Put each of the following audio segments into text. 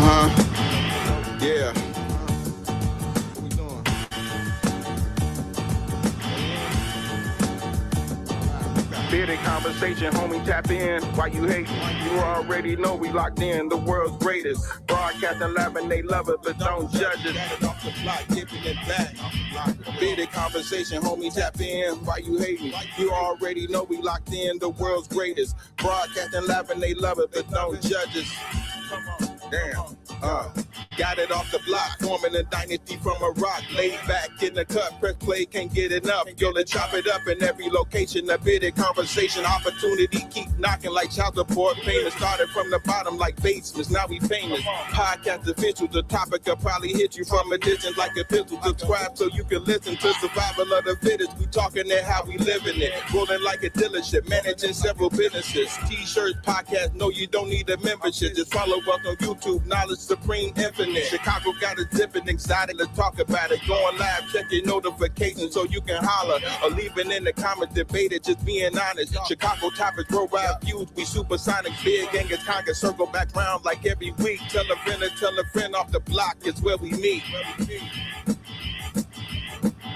Yeah. Bearded conversation, homie, tap in. Why you hating? You already know we locked in. The world's greatest. Broadcasting live and they love it, but don't judge it. Off the block, giving it back. Bearded conversation, homie, tap in. Why you hating? You already know we locked in. The world's greatest. Broadcasting live and they love it, but don't judge us. Damn. Got it off the block, forming a dynasty from a rock. Laid back in the cut, press play, can't get enough. Yo, let's chop it up in every location. A bearded conversation, opportunity keep knocking like child support payments. Started from the bottom like basements, now we famous. Podcast official, the topic will probably hit you from a distance like a pistol. Subscribe so you can listen to survival of the fittest. We talking it how we living it. Rolling like a dealership, managing several businesses. T-shirts, podcast, no, you don't need a membership. Just follow us on YouTube, Knowledge Supreme Infinite. Chicago got a dipping excited, let's talk about it. Going live, check your notifications so you can holler. Or leave it in the comments, debate it, just being honest. Chicago topics, worldwide views, we supersonic. Big gang is conquer, circle back round like every week. Tell a friend off the block, it's where we meet.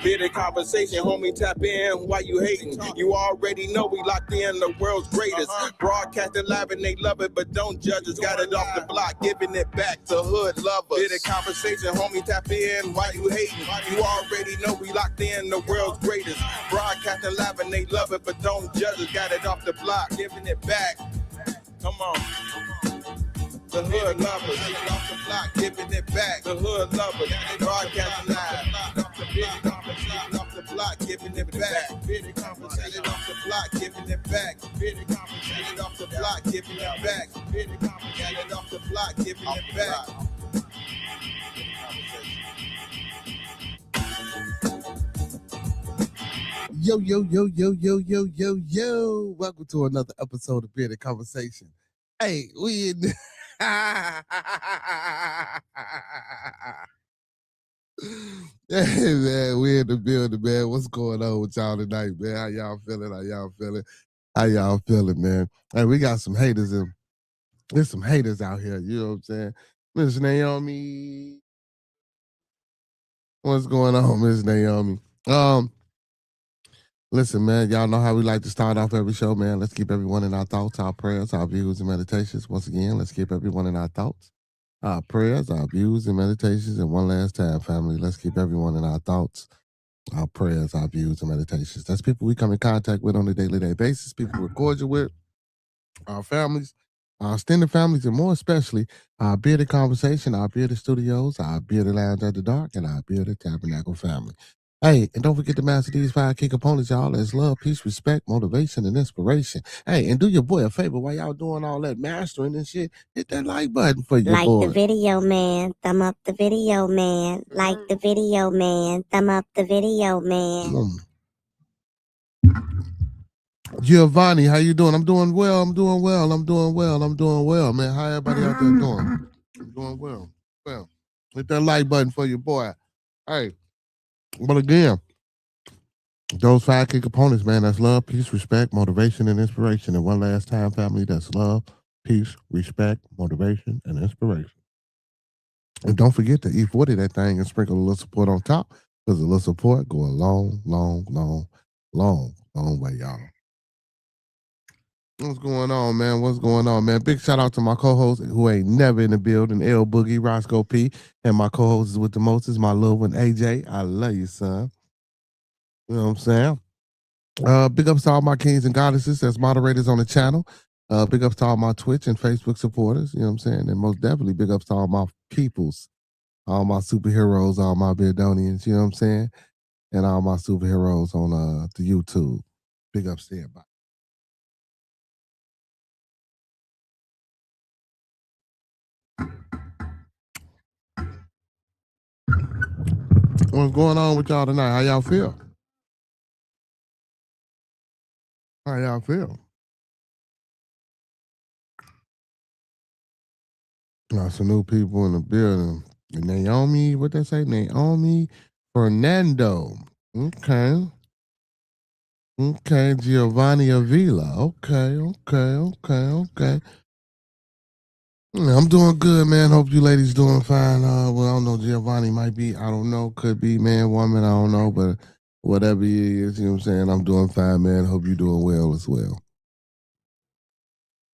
Bearded conversation, homie, tap in. Why you hating? You already know we locked in. The world's greatest. Broadcasting live and they love it, but don't judge us. Got it off the block, giving it back to hood lovers. Bearded conversation, homie, tap in. Why you hating? You already know we locked in. The world's greatest. Broadcasting live and they love it, but don't judge us. Got it off the block, giving it back. Come on. The hood lovers, off the block, giving it back. The hood lovers, broadcasting live. Off the block, giving it back. Bearded conversation off the block, giving it back. Bearded conversation off the block, giving it back. Bearded conversation off the block, giving it back. Yo. Welcome to another episode of Bearded Conversation. Hey, we in Hey man, we in the building, man. What's going on with y'all tonight, man? How y'all feeling, man? Hey, we got some haters in. There's some haters out here, you know what I'm saying? Miss Naomi. What's going on, Miss Naomi? Listen, man, y'all know how we like to start off every show, man. Let's keep everyone in our thoughts, our prayers, our views, and meditations. Once again, let's keep everyone in our thoughts, our prayers, our views, and meditations. And one last time, family, let's keep everyone in our thoughts, our prayers, our views, and meditations. That's people we come in contact with on a daily basis, people we're cordial with, our families, our extended families, and more especially our Bearded Conversation, our Bearded Studios, our Bearded Lounge at the Dark, and our Bearded Tabernacle family. Hey, and don't forget to master these 5 key components, y'all. That's love, peace, respect, motivation, and inspiration. Hey, and do your boy a favor while y'all doing all that mastering and shit. Hit that like button for your boy. Like the video, man. Thumb up the video, man. Like the video, man. Thumb up the video, man. Giovanni, how you doing? I'm doing well, man. How everybody out there doing? I'm doing well. Well, hit that like button for your boy. Hey. But again, those 5 key components, man, that's love, peace, respect, motivation, and inspiration. And one last time, family, that's love, peace, respect, motivation, and inspiration. And don't forget to E40 that thing and sprinkle a little support on top, because a little support go a long way, y'all. What's going on, man? Big shout out to my co-host who ain't never in the building, L Boogie, Roscoe P. And my co-host is with the most is my little one, AJ. I love you, son. You know what I'm saying? Big ups to all my kings and goddesses as moderators on the channel. Big ups to all my Twitch and Facebook supporters. You know what I'm saying? And most definitely big ups to all my peoples, all my superheroes, all my Beardonians. You know what I'm saying? And all my superheroes on the YouTube. Big ups to everybody. What's going on with y'all tonight? How y'all feel? Some new people in the building. Naomi, what they say? Naomi Fernando. Okay, Giovanni Avila. Okay. I'm doing good, man. Hope you ladies doing fine. Well, I don't know. Giovanni might be. I don't know. Could be man, woman. I don't know. But whatever it is, you know what I'm saying? I'm doing fine, man. Hope you're doing well as well.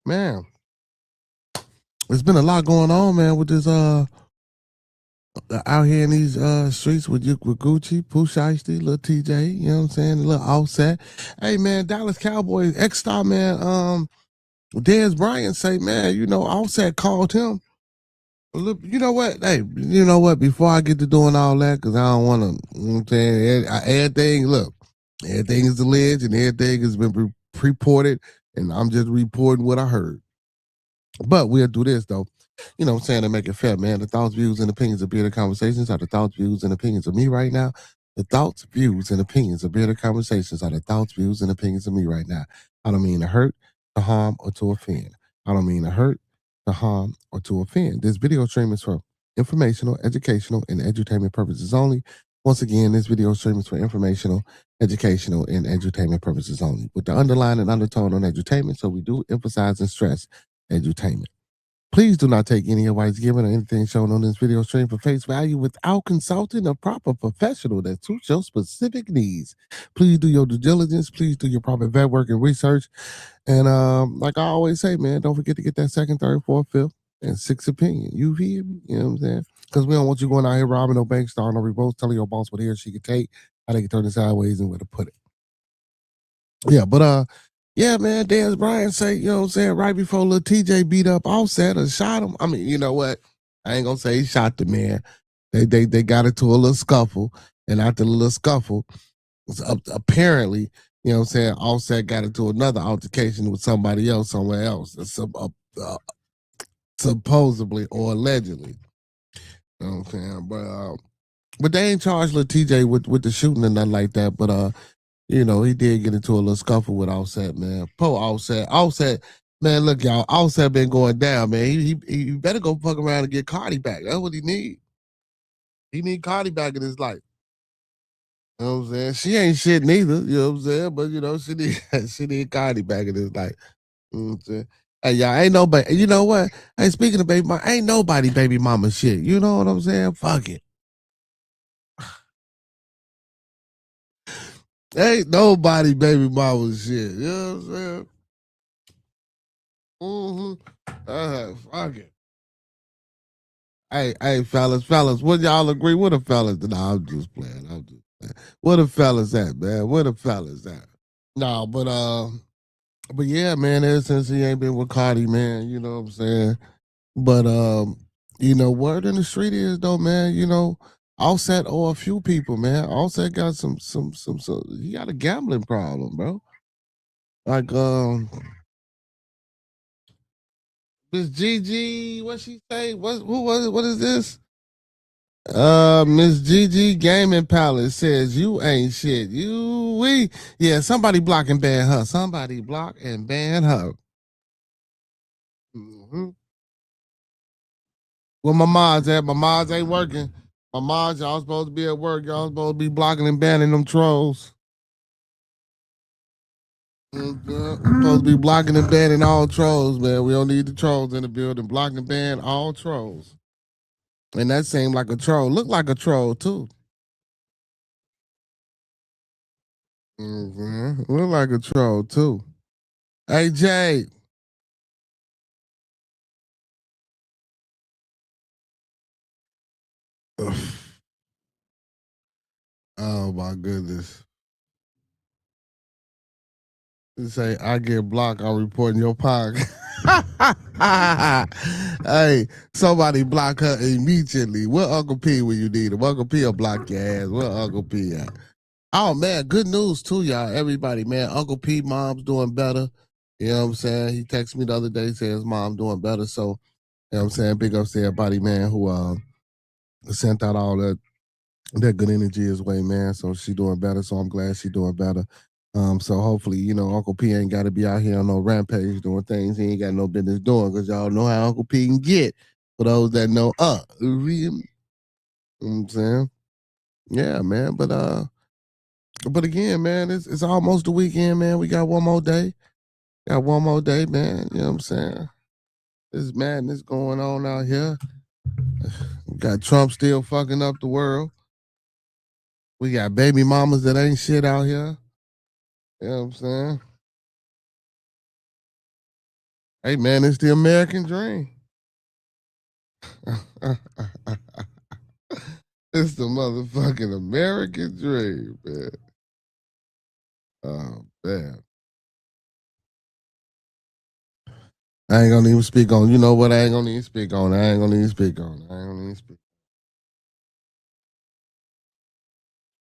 Man, there's been a lot going on, man, with this out here in these streets with Gucci, Pooh Shiesty, little TJ, you know what I'm saying? A little Offset. Hey man, Dallas Cowboys ex-star man, Dez Bryant say, man, you know, Offset called him. Look, you know what? Hey, you know what? Before I get to doing all that, because I don't want to, you know what I'm saying? Everything, look, everything is alleged and everything has been reported, and I'm just reporting what I heard. But we'll do this, though. You know what I'm saying, to make it fair, man. The thoughts, views, and opinions of Bearded Conversations are the thoughts, views, and opinions of me right now. The thoughts, views, and opinions of Bearded Conversations are the thoughts, views, and opinions of me right now. I don't mean to hurt, to harm, or to offend. I don't mean to hurt, to harm, or to offend. This video stream is for informational, educational, and edutainment purposes only. Once again, this video stream is for informational, educational, and edutainment purposes only, with the underline and undertone on edutainment, so we do emphasize and stress edutainment. Please do not take any advice given or anything shown on this video stream for face value without consulting a proper professional that suits your specific needs. Please do your due diligence. Please do your proper vet work and research. And like I always say, man, don't forget to get that second, third, fourth, fifth, and sixth opinion. You hear me? You know what I'm saying? Because we don't want you going out here robbing no bank, starting no revolts, telling your boss what he or she could take, how they can turn it sideways, and where to put it. Yeah, but yeah, man, Dez Bryant say, you know what I'm saying, right before little TJ beat up Offset or shot him. I mean, you know what? I ain't gonna say he shot the man. They got into a little scuffle, and after the little scuffle, apparently, you know what I'm saying, Offset got into another altercation with somebody else somewhere else, supposedly or allegedly. You know what I'm saying? But they ain't charged little TJ with the shooting and nothing like that. But you know, he did get into a little scuffle with Offset, man. Poor Offset. Offset, man, look, y'all, Offset been going down, man. He better go fuck around and get Cardi back. That's what he need. He need Cardi back in his life. You know what I'm saying? She ain't shit neither, you know what I'm saying? But, you know, she need Cardi back in his life. You know what I'm saying? Hey, y'all, ain't nobody, you know what? Hey, speaking of baby mama, ain't nobody baby mama shit. You know what I'm saying? Fuck it. Ain't nobody baby mama shit. You know what I'm saying? Fuck it. Hey, fellas, would y'all agree? What the fellas? Nah, I'm just playing. What the fellas at, man? What the fellas at? No, but yeah, man, ever since he ain't been with Cardi, man, you know what I'm saying? But you know, word in the street is though, man, you know, Offset or a few people, man. Offset got some he got a gambling problem, bro. Like Miss Gigi, what she say? What is this? Miss Gigi Gaming Palace says you ain't shit. Somebody block and ban her. Somebody block and ban her. Mm-hmm. Where my mods at? My mods ain't working. My mods, y'all supposed to be at work. Y'all supposed to be blocking and banning them trolls. We're supposed to be blocking and banning all trolls, man. We don't need the trolls in the building. Block and ban all trolls. And that seemed like a troll. Looked like a troll too. Look like a troll too. Hey Jay. Oh my goodness. You say I get blocked, I'm reporting your podcast. Hey, somebody block her immediately. Where Uncle P when you need him? Uncle P will block your ass. Where Uncle P at? Oh man, good news too, y'all. Everybody, man. Uncle P mom's doing better. You know what I'm saying? He texted me the other day, said his mom doing better. So, you know what I'm saying? Big ups to everybody, man, who sent out all that good energy his way, man. So she doing better. So I'm glad she doing better. So hopefully, you know, Uncle P ain't got to be out here on no rampage doing things he ain't got no business doing, because y'all know how Uncle P can get. For those that know, you know what I'm saying? Yeah, man. But again, man, it's almost the weekend, man. We got one more day. Got one more day, man. You know what I'm saying? This madness going on out here. We got Trump still fucking up the world. We got baby mamas that ain't shit out here. You know what I'm saying? Hey man, it's the American dream. It's the motherfucking American dream, man. Oh man. I ain't gonna even speak on. You know what? I ain't gonna even speak on.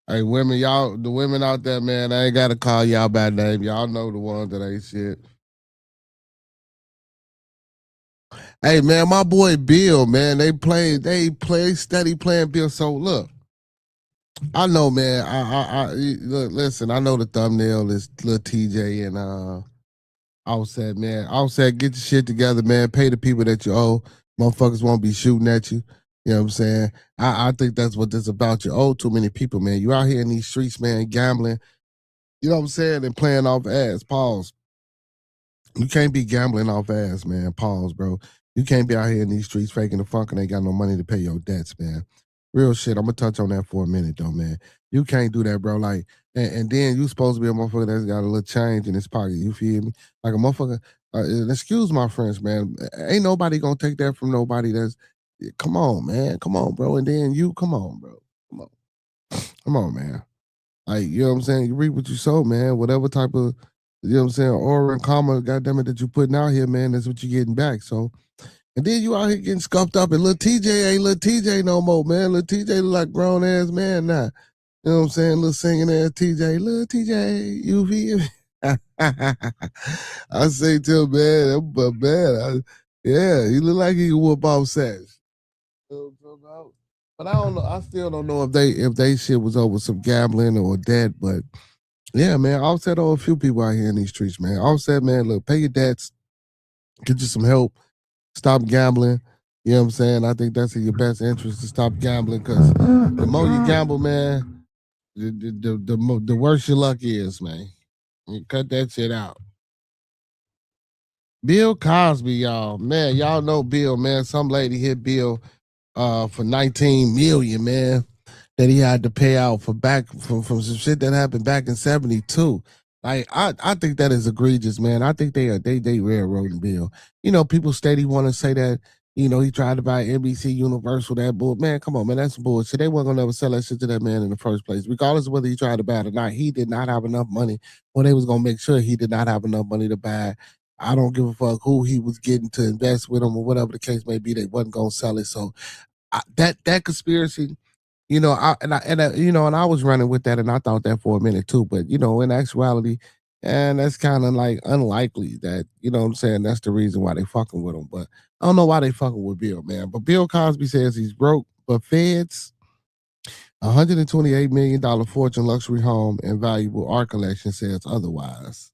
Hey, women, y'all, the women out there, man, I ain't gotta call y'all by name. Y'all know the ones that ain't shit. Hey, man, my boy Bill, man, they steady playing Bill. So look, I know, man. Look, listen. I know the thumbnail is little TJ and Offset, man. Offset, get your shit together, man. Pay the people that you owe. Motherfuckers won't be shooting at you. You know what I'm saying? I think that's what this about. You owe too many people, man. You out here in these streets, man, gambling. You know what I'm saying? And playing off ass. Pause. You can't be gambling off ass, man. Pause, bro. You can't be out here in these streets faking the funk and ain't got no money to pay your debts, man. Real shit. I'm gonna touch on that for a minute, though, man. You can't do that, bro. Like, and then you supposed to be a motherfucker that's got a little change in his pocket. You feel me? Like a motherfucker. Excuse my French, man. Ain't nobody gonna take that from nobody. Come on, man. Come on, bro. And then you, come on, bro. Come on, man. Like, you know what I'm saying? You reap what you sow, man. Whatever type of, you know what I'm saying, aura and karma, goddamn it, that you putting out here, man, that's what you getting back. So, and then you out here getting scuffed up, and little TJ ain't little TJ no more, man. Little TJ look like grown ass man now. You know what I'm saying? Little singing ass TJ, little TJ, you feel me? I say to him, man, but man, yeah, he look like he can whoop off Sash. You know what I'm talking about? But I don't know. I still don't know if they shit was over some gambling or debt. But yeah, man, Offset owe a few people out here in these streets, man. Offset, man, look, pay your debts, get you some help, stop gambling. You know what I'm saying? I think that's in your best interest to stop gambling because the more you gamble, man, the worse your luck is, man. You cut that shit out. Bill Cosby, y'all, man, y'all know Bill, man. Some lady hit Bill for 19 million, man, that he had to pay out for from some shit that happened back in 72. Like I think that is egregious, man. I think they railroading Bill. You know, people steady want to say that, you know, he tried to buy NBC Universal, that bull. Man, come on, man, that's bullshit. They weren't gonna ever sell that shit to that man in the first place. Regardless of whether he tried to buy it or not, he did not have enough money, or they was gonna make sure he did not have enough money to buy it. I don't give a fuck who he was getting to invest with him or whatever the case may be. They wasn't gonna sell it. So that conspiracy, you know, and I was running with that, and I thought that for a minute too. But you know, in actuality, and that's kind of like unlikely that, you know what I'm saying, that's the reason why they fucking with him. But I don't know why they fucking with Bill, man. But Bill Cosby says he's broke, but feds, $128 million Fortune luxury home and valuable art collection says otherwise.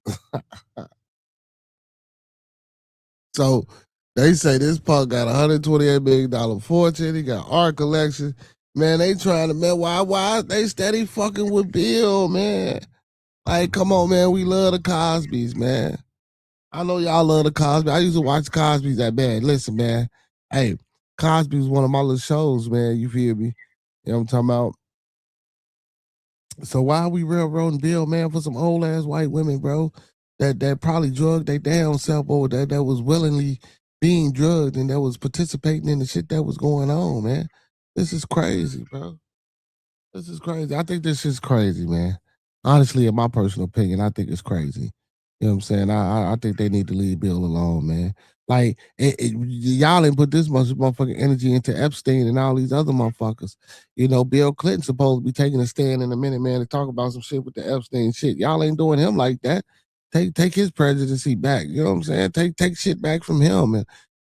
So they say this punk got $128 million fortune. He got art collection. Man, they trying to, man, why they steady fucking with Bill, man? Like, come on, man. We love the Cosbys, man. I know y'all love the Cosby. I used to watch Cosby's that bad. Listen, man. Hey, Cosby was one of my little shows, man. You feel me? You know what I'm talking about? So why are we railroading Bill, man, for some old ass white women, bro? That probably drugged their damn self, or that was willingly being drugged and that was participating in the shit that was going on, man. This is crazy, bro. This is crazy. I think this is crazy, man. Honestly, in my personal opinion, I think it's crazy. You know what I'm saying? I think they need to leave Bill alone, man. Like, y'all ain't put this much motherfucking energy into Epstein and all these other motherfuckers. You know, Bill Clinton supposed to be taking a stand in a minute, man, to talk about some shit with the Epstein shit. Y'all ain't doing him like that. Take his presidency back. You know what I'm saying? Take shit back from him. And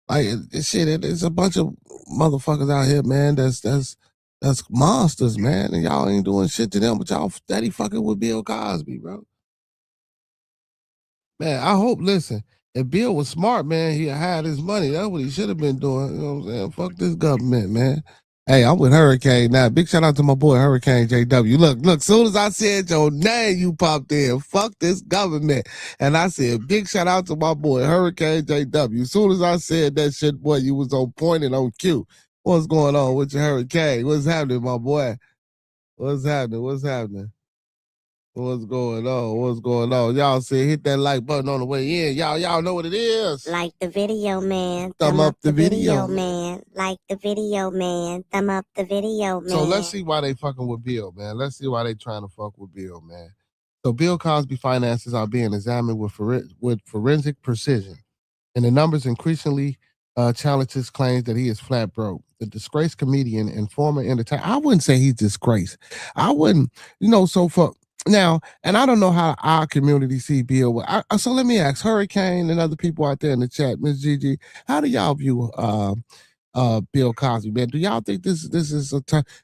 like, it's a bunch of motherfuckers out here, man. That's monsters, man. And y'all ain't doing shit to them, but y'all steady fucking with Bill Cosby, bro. Man, I hope, listen, if Bill was smart, man, he'd hide his money. That's what he should have been doing. You know what I'm saying? Fuck this government, man. Hey, I'm with Hurricane now. Big shout out to my boy Hurricane JW. Look, soon as I said your name, you popped in. Fuck this government. And I said, big shout out to my boy Hurricane JW. Soon as I said that shit, boy, you was on point and on cue. What's going on with your Hurricane? What's happening, my boy? What's happening? What's happening? What's going on? What's going on? Y'all say hit that like button on the way in. Y'all know what it is. Like the video, man. Thumb up the video, man. Like the video, man. Thumb up the video, man. So let's see why they fucking with Bill, man. Let's see why they trying to fuck with Bill, man. So Bill Cosby finances are being examined with forensic precision, and the numbers increasingly challenge his claims that he is flat broke. The disgraced comedian and former entertainer. I wouldn't say he's disgraced. I wouldn't, so for now, and I don't know how our community see Bill. So let me ask Hurricane and other people out there in the chat, Miss Gigi, how do y'all view Bill Cosby, man? Do y'all think this is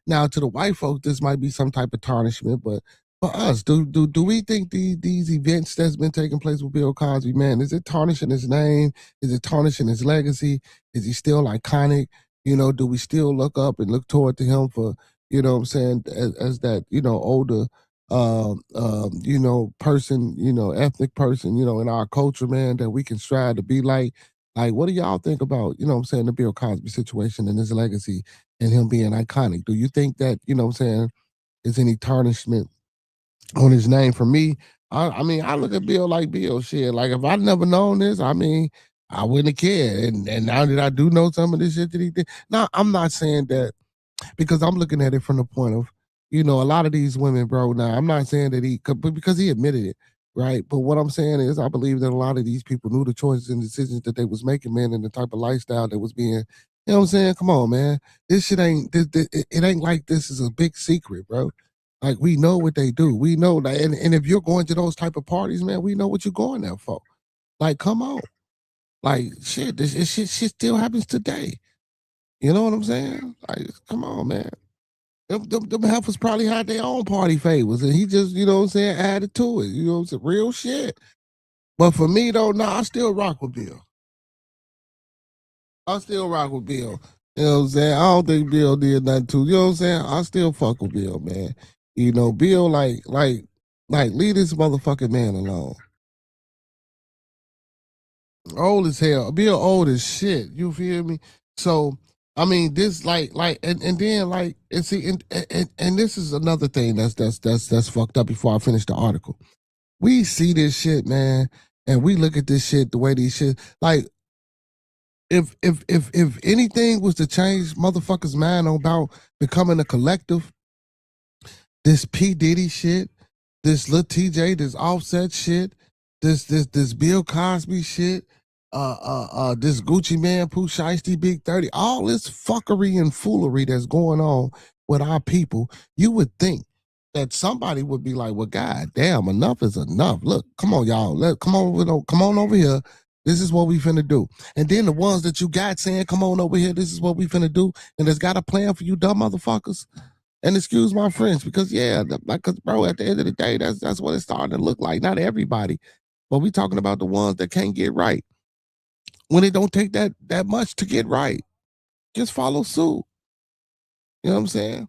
now to the white folks this might be some type of tarnishment, but for us, do we think these events that's been taking place with Bill Cosby, man, is it tarnishing his name? Is it tarnishing his legacy? Is he still iconic? Do we still look up and look toward to him for, what I'm saying, as that, older person, ethnic person, in our culture, man, that we can strive to be like? Like, what do y'all think about, what I'm saying, the Bill Cosby situation and his legacy and him being iconic? Do you think that, what I'm saying, is any tarnishment on his name? For me, I mean, I look at Bill like Bill shit. Like, if I'd never known this, I mean, I wouldn't have cared. And now that I do know some of this shit that he did. Now, I'm not saying that, because I'm looking at it from the point of, a lot of these women, bro. Now, I'm not saying that because he admitted it, right? But what I'm saying is, I believe that a lot of these people knew the choices and decisions that they was making, man, and the type of lifestyle that was being, what I'm saying? Come on, man. This shit ain't, it ain't like this is a big secret, bro. Like, we know what they do. We know that, and if you're going to those type of parties, man, we know what you're going there for. Like, come on. Like, shit, shit still happens today. You know what I'm saying? Like, come on, man. Them heifers probably had their own party favors, and he just, added to it. You know what I'm saying? Real shit. But for me, though, I still rock with Bill. I still rock with Bill. You know what I'm saying? I don't think Bill did nothing too. You know what I'm saying? I still fuck with Bill, man. Bill, like, leave this motherfucking man alone. Old as hell. Bill old as shit. You feel me? So, I mean, this and then and see and this is another thing that's fucked up. Before I finish the article, we see this shit, man, and we look at this shit the way these shit, like, if anything was to change motherfuckers' mind about becoming a collective, this P Diddy shit, this Lil TJ, this Offset shit, this Bill Cosby shit, this Gucci Man, Pooh Shiesty, Big 30, all this fuckery and foolery that's going on with our people, you would think that somebody would be like, well, god damn, enough is enough. Look, come on, y'all. Come on over here. This is what we finna do. And then the ones that you got saying, come on over here, this is what we finna do, and there's got a plan for you dumb motherfuckers. And excuse my French, because because bro, at the end of the day, that's what it's starting to look like. Not everybody, but we talking about the ones that can't get right. When it don't take that much to get right, just follow suit. You know what I'm saying?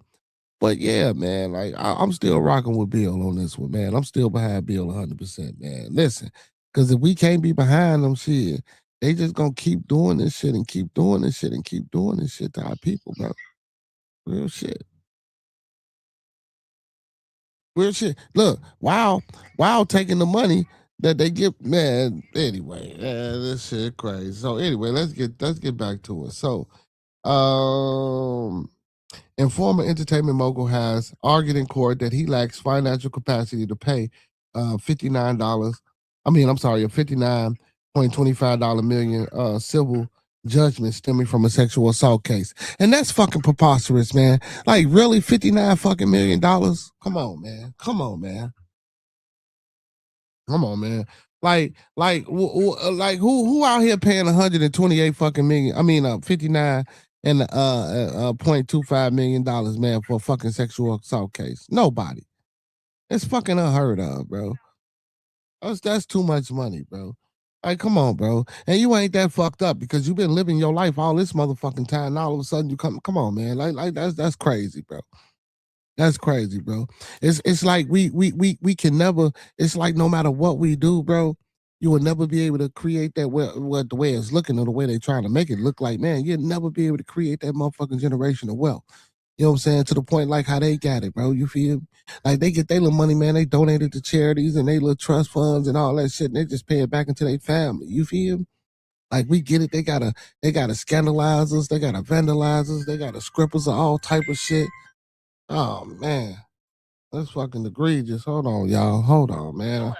But yeah, man, like, I'm still rocking with Bill on this one, man. I'm still behind Bill 100%, man. Listen, because if we can't be behind them shit, they just gonna keep doing this shit and keep doing this shit and keep doing this shit to our people, bro. Real shit. Weird shit. Look, wow, taking the money that they get, man. Anyway, this shit crazy. So anyway, let's get back to it. So, and former entertainment mogul has argued in court that he lacks financial capacity to pay $59. I mean, I'm sorry, a $59.25 million civil judgment stemming from a sexual assault case. And that's fucking preposterous, man. Like, really, $59 fucking million? Come on, man. Come on, man. Come on, man. Like who out here paying 128 fucking million? I mean, 59 and $0.25 million, man, for a fucking sexual assault case? Nobody. It's fucking unheard of, bro. That's too much money, bro. Like, come on, bro. And you ain't that fucked up because you've been living your life all this motherfucking time. And all of a sudden you come on, man. Like that's crazy, bro. That's crazy, bro. It's like we can never. It's like no matter what we do, bro, you will never be able to create that what the way it's looking or the way they're trying to make it look like. Man, you'll never be able to create that motherfucking generation of wealth. You know what I'm saying? To the point like how they got it, bro. You feel me? Like they get their little money, man. They donate it to charities and they little trust funds and all that shit. And they just pay it back into their family. You feel me? Like we get it. They gotta scandalize us. They gotta vandalize us. They gotta script us all type of shit. Oh man. That's fucking egregious. Hold on, y'all. Hold on, man.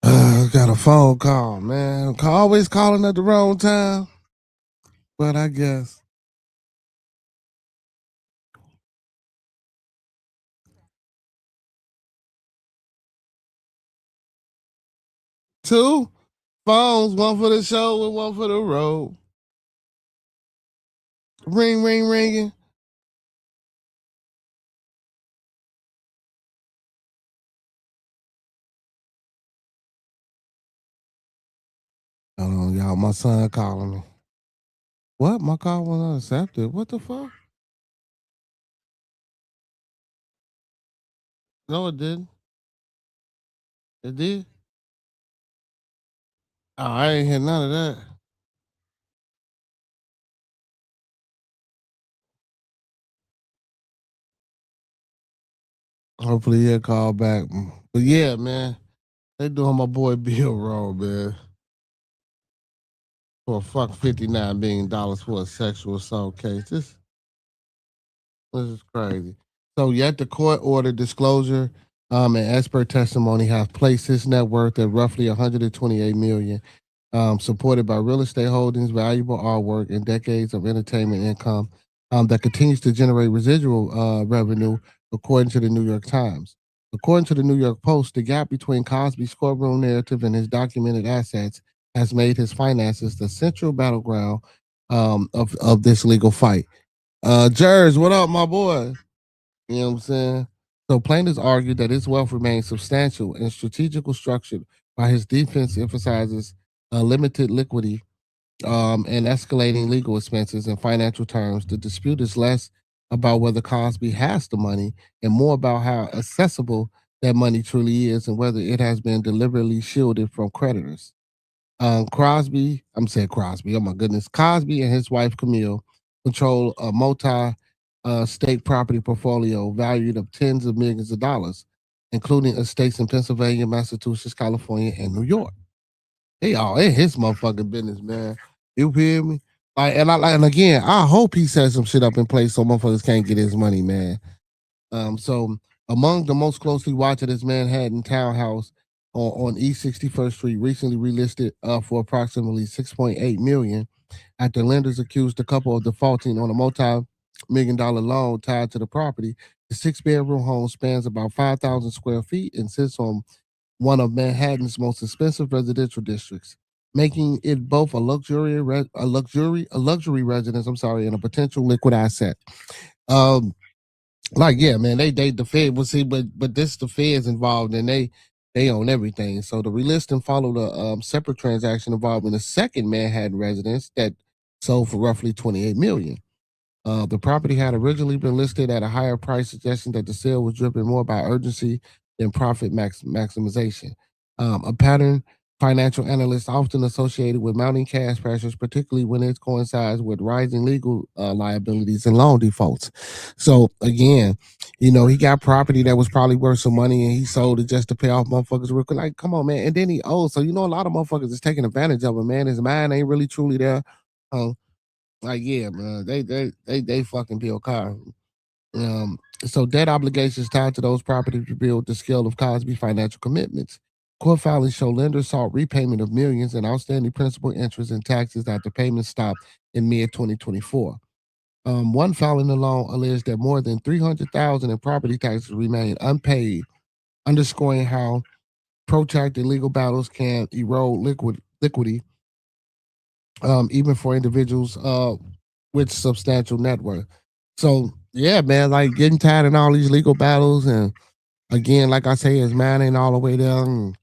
Got a phone call, man. Always calling at the wrong time. But I guess. Two phones, one for the show and one for the road. Ring, ring, ringing. Hold on, y'all. My son calling me. What? My call was unaccepted. What the fuck? No, it didn't. It did. Oh, I ain't hear none of that. Hopefully he'll call back. But yeah, man, they doing my boy Bill wrong, man. For $59 million for a sexual assault case. This is crazy. So yet the court order disclosure and expert testimony have placed his net worth at roughly 128 million, supported by real estate holdings, valuable artwork, and decades of entertainment income that continues to generate residual revenue, according to the New York Times. According to the New York Post, the gap between Cosby's courtroom narrative and his documented assets has made his finances the central battleground of this legal fight. Jers, what up, my boy? You know what I'm saying? So plaintiffs argued that his wealth remains substantial and strategically structured, while his defense emphasizes limited liquidity and escalating legal expenses in financial terms. The dispute is less about whether Cosby has the money and more about how accessible that money truly is and whether it has been deliberately shielded from creditors. I'm saying Crosby. Oh my goodness, Cosby and his wife Camille control a multi-state property portfolio valued of tens of millions of dollars, including estates in Pennsylvania, Massachusetts, California, and New York. They all in his motherfucking business, man. You hear me? And again, I hope he set some shit up in place so motherfuckers can't get his money, man. So among the most closely watched is Manhattan townhouse on East 61st Street, recently relisted for approximately 6.8 million after lenders accused the couple of defaulting on a multi-million-dollar loan tied to the property. The six-bedroom home spans about 5,000 square feet and sits on one of Manhattan's most expensive residential districts, making it both a luxury residence. I'm sorry, and a potential liquid asset. Um, like yeah, man, they the Fed will see, but this the Fed's involved and they own everything. So the relisting followed a separate transaction involving a second Manhattan residence that sold for roughly 28 million. The property had originally been listed at a higher price, suggesting that the sale was driven more by urgency than profit maximization. A pattern financial analysts often associated with mounting cash pressures, particularly when it coincides with rising legal liabilities and loan defaults. So again, you know, he got property that was probably worth some money and he sold it just to pay off motherfuckers real quick. Like, come on, man. And then he owes. So, you know, a lot of motherfuckers is taking advantage of him, man. His mind ain't really truly there. Like, yeah, man, they fucking Bill Cosby. So debt obligations tied to those properties revealed the scale of Cosby's financial commitments. Court filings show lenders sought repayment of millions in outstanding principal, interest, and taxes after payments stopped in mid 2024. One filing alone alleged that more than 300,000 in property taxes remain unpaid, underscoring how protracted legal battles can erode liquidity, even for individuals with substantial net worth. So yeah, man, like getting tired in all these legal battles, and again, like I say, his mind ain't all the way there. And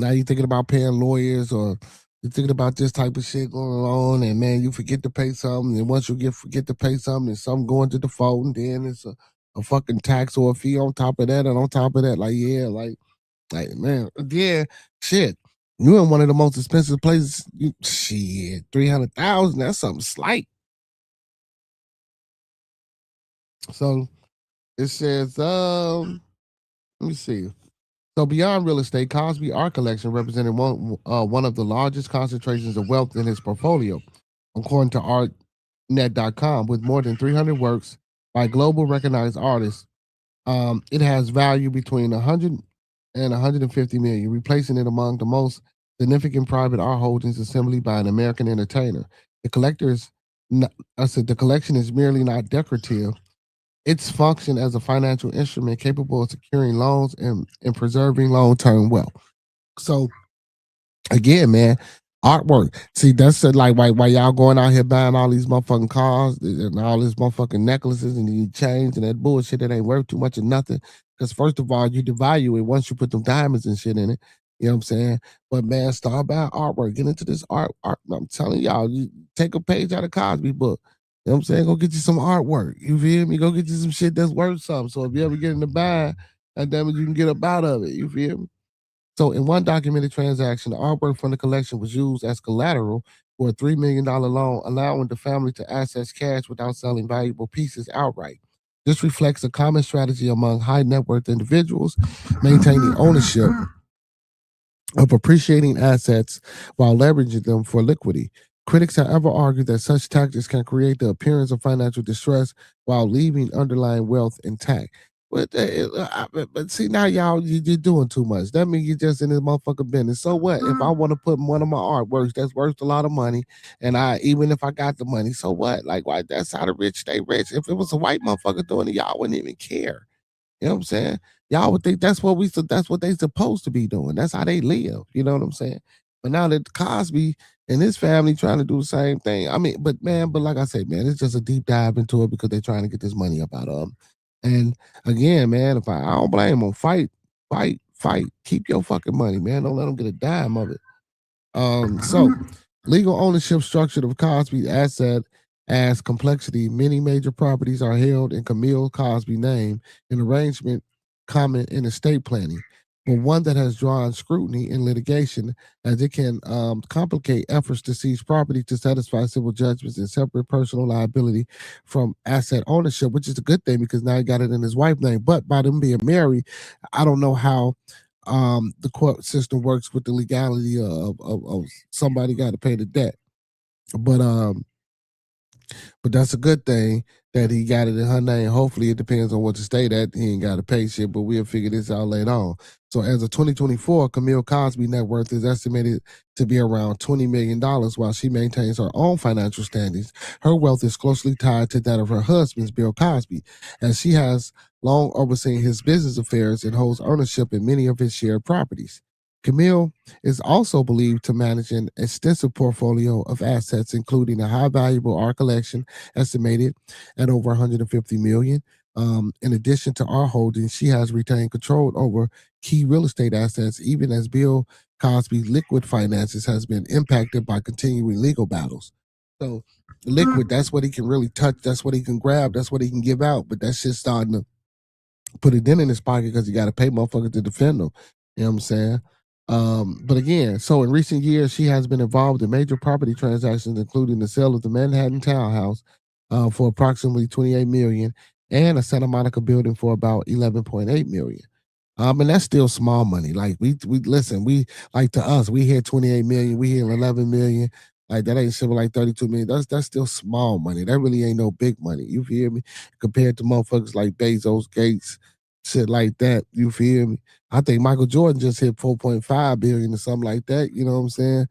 Now you're thinking about paying lawyers, or you're thinking about this type of shit going on, and man, you forget to pay something, and once you forget to pay something, and something going to default, and then it's a fucking tax or a fee on top of that, and on top of that, like, yeah, like man, yeah, shit. You in one of the most expensive places. Shit, 300,000. That's something slight. So it says, let me see. So beyond real estate, Cosby art collection represented one of the largest concentrations of wealth in his portfolio, according to ArtNet.com, with more than 300 works by global recognized artists. It has value between 100 and 150 million, replacing it among the most significant private art holdings assembled by an American entertainer. I said the collection is merely not decorative. Its function as a financial instrument capable of securing loans and preserving long-term wealth. So again, man, artwork. See, that's like why y'all going out here buying all these motherfucking cars and all these motherfucking necklaces and these chains and that bullshit that ain't worth too much of nothing. Because first of all, you devalue it once you put them diamonds and shit in it. You know what I'm saying? But man, start buying artwork. Get into this art. I'm telling y'all, you take a page out of Cosby book. You know what I'm saying? Go get you some artwork. You feel me? Go get you some shit that's worth something. So if you ever get in the bag, damn it, you can get up out of it. You feel me? So in one documented transaction, the artwork from the collection was used as collateral for a $3 million loan, allowing the family to access cash without selling valuable pieces outright. This reflects a common strategy among high net worth individuals, maintaining ownership of appreciating assets while leveraging them for liquidity. Critics, however, argue that such tactics can create the appearance of financial distress while leaving underlying wealth intact. But see, now y'all, you're doing too much. That means you're just in this motherfucker business. So what? If I want to put one of my artworks that's worth a lot of money, and even if I got the money, so what? Like, why? That's how the rich stay rich. If it was a white motherfucker doing it, y'all wouldn't even care. You know what I'm saying? Y'all would think that's what they supposed to be doing. That's how they live. You know what I'm saying? But now that Cosby and his family trying to do the same thing. I mean, but like I said, man, it's just a deep dive into it because they're trying to get this money up out of them. And again, man, if I don't blame them, fight. Keep your fucking money, man. Don't let them get a dime of it. So legal ownership structure of Cosby's asset as complexity. Many major properties are held in Camille Cosby's name, an arrangement common in estate planning, but one that has drawn scrutiny in litigation as it can complicate efforts to seize property to satisfy civil judgments and separate personal liability from asset ownership, which is a good thing because now he got it in his wife's name. But by them being married, I don't know how the court system works with the legality of somebody got to pay the debt. But that's a good thing that he got it in her name. Hopefully, it depends on what the state at. He ain't got to pay shit, but we'll figure this out later on. So, as of 2024, Camille Cosby's net worth is estimated to be around $20 million while she maintains her own financial standings. Her wealth is closely tied to that of her husband's, Bill Cosby, as she has long overseen his business affairs and holds ownership in many of his shared properties. Camille is also believed to manage an extensive portfolio of assets, including a high valuable art collection estimated at over 150 million. In addition to art holdings, she has retained control over key real estate assets, even as Bill Cosby's liquid finances has been impacted by continuing legal battles. So liquid, that's what he can really touch, that's what he can grab, that's what he can give out, but that shit's starting to put a dent in his pocket because he got to pay motherfuckers to defend him. You know what I'm saying? But again, so in recent years, she has been involved in major property transactions, including the sale of the Manhattan townhouse for approximately $28 million and a Santa Monica building for about $11.8 million. And that's still small money. Like we listen, we like to us, we hear 28 million, we hear 11 million. Like that ain't shit but like 32 million. That's still small money. That really ain't no big money. You feel me? Compared to motherfuckers like Bezos, Gates, shit like that. You feel me? I think Michael Jordan just hit 4.5 billion or something like that. You know what I'm saying?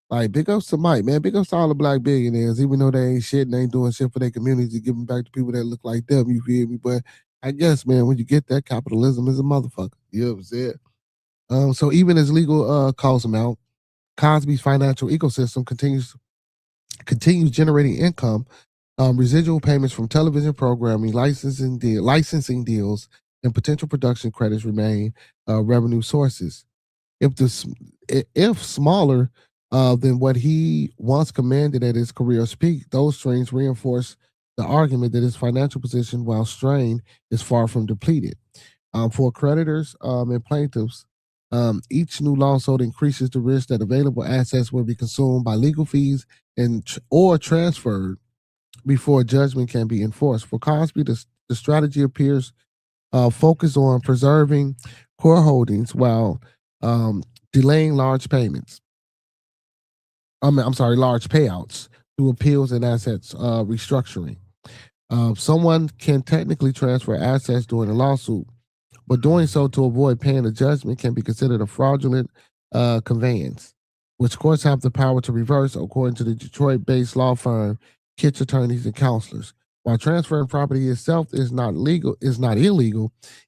Like big ups to Mike, man. Big ups to all the black billionaires, even though they ain't shit and ain't doing shit for their community, giving back to people that look like them. You feel me? But I guess, man, when you get that, capitalism is a motherfucker. You know what I'm saying? So even as legal calls him out, Cosby's financial ecosystem continues generating income, residual payments from television programming, licensing deals, and potential production credits remain revenue sources. if smaller than what he once commanded at his career's peak, those strings reinforce the argument that his financial position, while strained, is far from depleted. For creditors and plaintiffs, each new lawsuit increases the risk that available assets will be consumed by legal fees or transferred before a judgment can be enforced. For Cosby, the strategy appears focused on preserving core holdings while delaying large payments. Large payouts through appeals and assets restructuring. Someone can technically transfer assets during a lawsuit, but doing so to avoid paying a judgment can be considered a fraudulent conveyance, which courts have the power to reverse, according to the Detroit-based law firm Kitch Attorneys and Counselors. While transferring property itself is not illegal,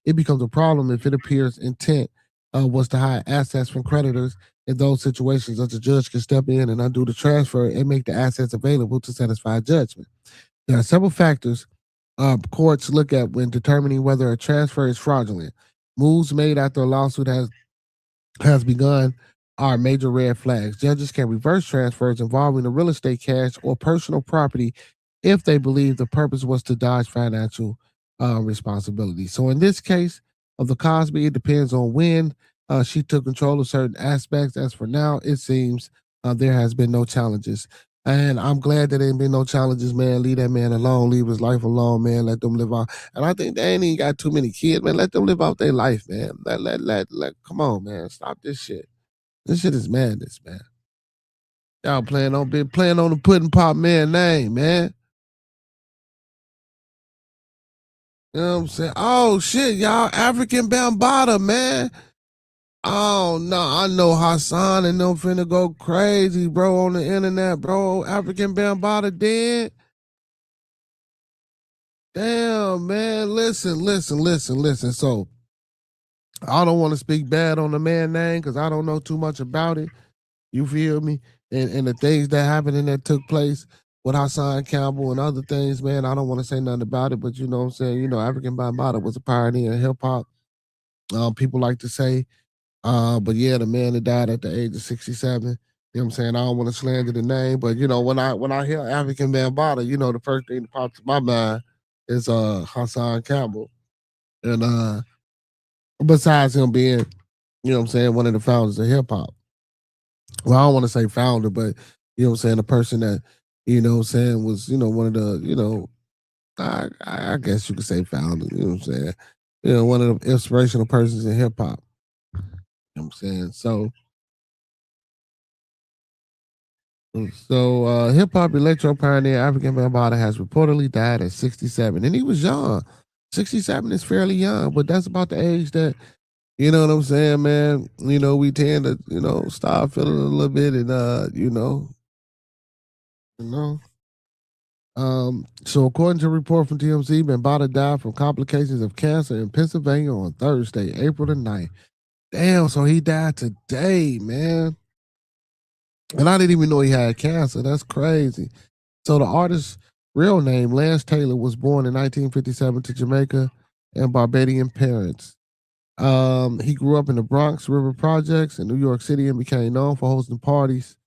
it becomes a problem if it appears intent was to hide assets from creditors. In those situations, a judge can step in and undo the transfer and make the assets available to satisfy judgment. There are several factors courts look at when determining whether a transfer is fraudulent. Moves made after a lawsuit has begun are major red flags. Judges can reverse transfers involving the real estate, cash, or personal property if they believe the purpose was to dodge financial responsibility. So in this case of the Cosby, it depends on when she took control of certain aspects. As for now, it seems there has been no challenges. And I'm glad that there ain't been no challenges, man. Leave that man alone. Leave his life alone, man. Let them live out. And I think they ain't even got too many kids, man. Let them live out their life, man. Come on, man. Stop this shit. This shit is madness, man. Y'all playing on the pudding pop man name, man. You know what I'm saying? Oh shit, y'all. African Bambaataa, man. Oh no, I know Hassan and them finna go crazy, bro, on the internet, bro. African Bambaataa dead. Damn, man. Listen. So I don't want to speak bad on the man name because I don't know too much about it. You feel me? And the things that happened and that took place with Hassan Campbell and other things, man, I don't want to say nothing about it, but you know what I'm saying? You know, African Bambaataa was a pioneer in hip hop. People like to say, but yeah, the man that died at the age of 67. You know what I'm saying? I don't want to slander the name, but you know, when I hear African Bambaataa, you know, the first thing that pops to my mind is Hassan Campbell. And besides him being, you know what I'm saying, one of the founders of hip hop. Well, I don't want to say founder, but you know what I'm saying, the person that, you know what I'm saying, was, you know, one of the, you know, I guess you could say founder, you know what I'm saying? You know, one of the inspirational persons in hip hop. You know what I'm saying? So hip hop electro pioneer African Bambaataa has reportedly died at 67. And he was young. 67 is fairly young, but that's about the age that, you know what I'm saying, man? You know, we tend to, you know, start feeling a little bit and you know. So according to a report from TMZ, Bambaataa died from complications of cancer in Pennsylvania on Thursday, April the 9th. Damn, so he died today, man. And I didn't even know he had cancer. That's crazy. So the artist's real name, Lance Taylor, was born in 1957 to Jamaica and Barbadian parents. He grew up in the Bronx River Projects in New York City and became known for hosting parties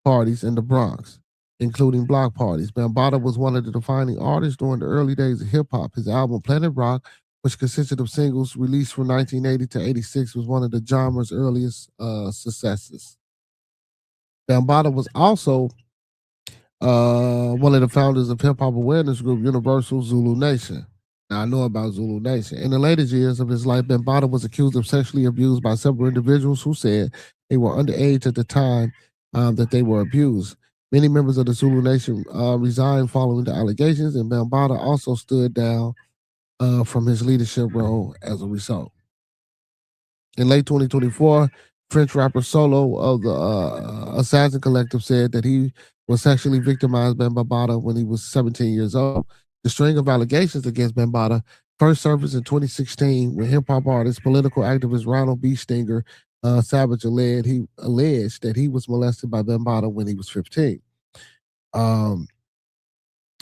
in the Bronx, including block parties. Bambaataa was one of the defining artists during the early days of hip hop. His album Planet Rock, which consisted of singles released from 1980 to 86, was one of the genre's earliest successes. Bambaataa was also one of the founders of hip hop awareness group Universal Zulu Nation. Now, I know about Zulu Nation. In the later years of his life, Bambaataa was accused of sexually abused by several individuals who said they were underage at the time that they were abused. Many members of the Zulu Nation resigned following the allegations, and Bambaataa also stood down from his leadership role as a result. In late 2024, French rapper Solo of the Assassin Collective said that he was sexually victimized by Bambaataa when he was 17 years old. The string of allegations against Bambaataa first surfaced in 2016 when hip hop artist, political activist Ronald B. Stinger Savage alleged that he was molested by Bambaataa when he was 15.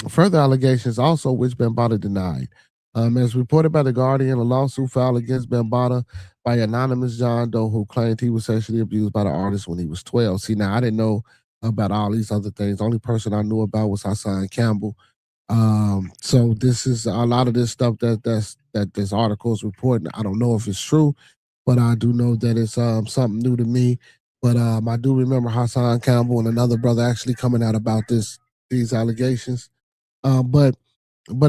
Further allegations also, which Bambaataa denied. As reported by The Guardian, a lawsuit filed against Bambaataa by anonymous John Doe who claimed he was sexually abused by the artist when he was 12. See, now I didn't know about all these other things. The only person I knew about was Hassan Campbell. So this is a lot of this stuff that this article is reporting. I don't know if it's true, but I do know that it's something new to me. But I do remember Hassan Campbell and another brother actually coming out about these allegations. But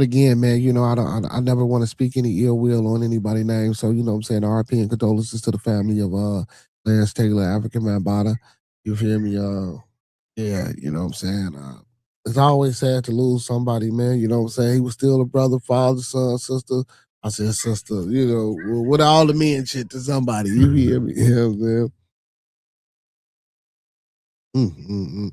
again, man, you know, I never want to speak any ill will on anybody's name. So, you know what I'm saying? RP and condolences to the family of Lance Taylor, African Bambaataa. You feel me? Yeah, you know what I'm saying? It's always sad to lose somebody, man. You know what I'm saying? He was still a brother, father, son, sister. I said sister, you know, with all the men shit to somebody. You hear me? You know what I'm saying? Mm.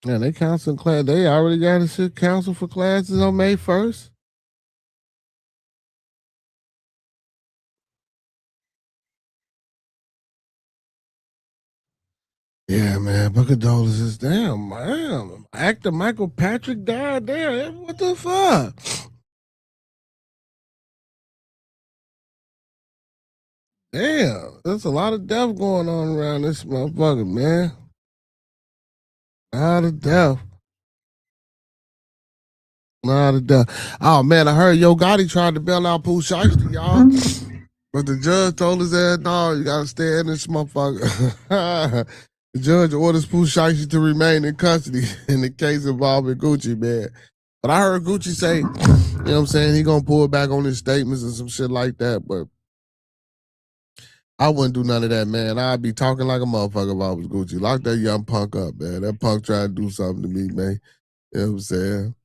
Yeah, they counseling class. They already got a shit counsel for classes on May 1st. Yeah, man. But condolences. Damn, man. Actor Michael Patrick died. Damn, what the fuck? Damn, there's a lot of death going on around this motherfucker, man. A lot of death. A lot of death. Oh man, I heard Yo Gotti tried to bail out Pooh Shiesty, y'all. But the judge told his ass, no, you gotta stay in this motherfucker. The judge orders Pooh Shiesty to remain in custody in the case involving Gucci, man. But I heard Gucci say, you know what I'm saying, he gonna pull back on his statements and some shit like that. But I wouldn't do none of that, man. I'd be talking like a motherfucker if I was Gucci. Lock that young punk up, man. That punk tried to do something to me, man. You know what I'm saying?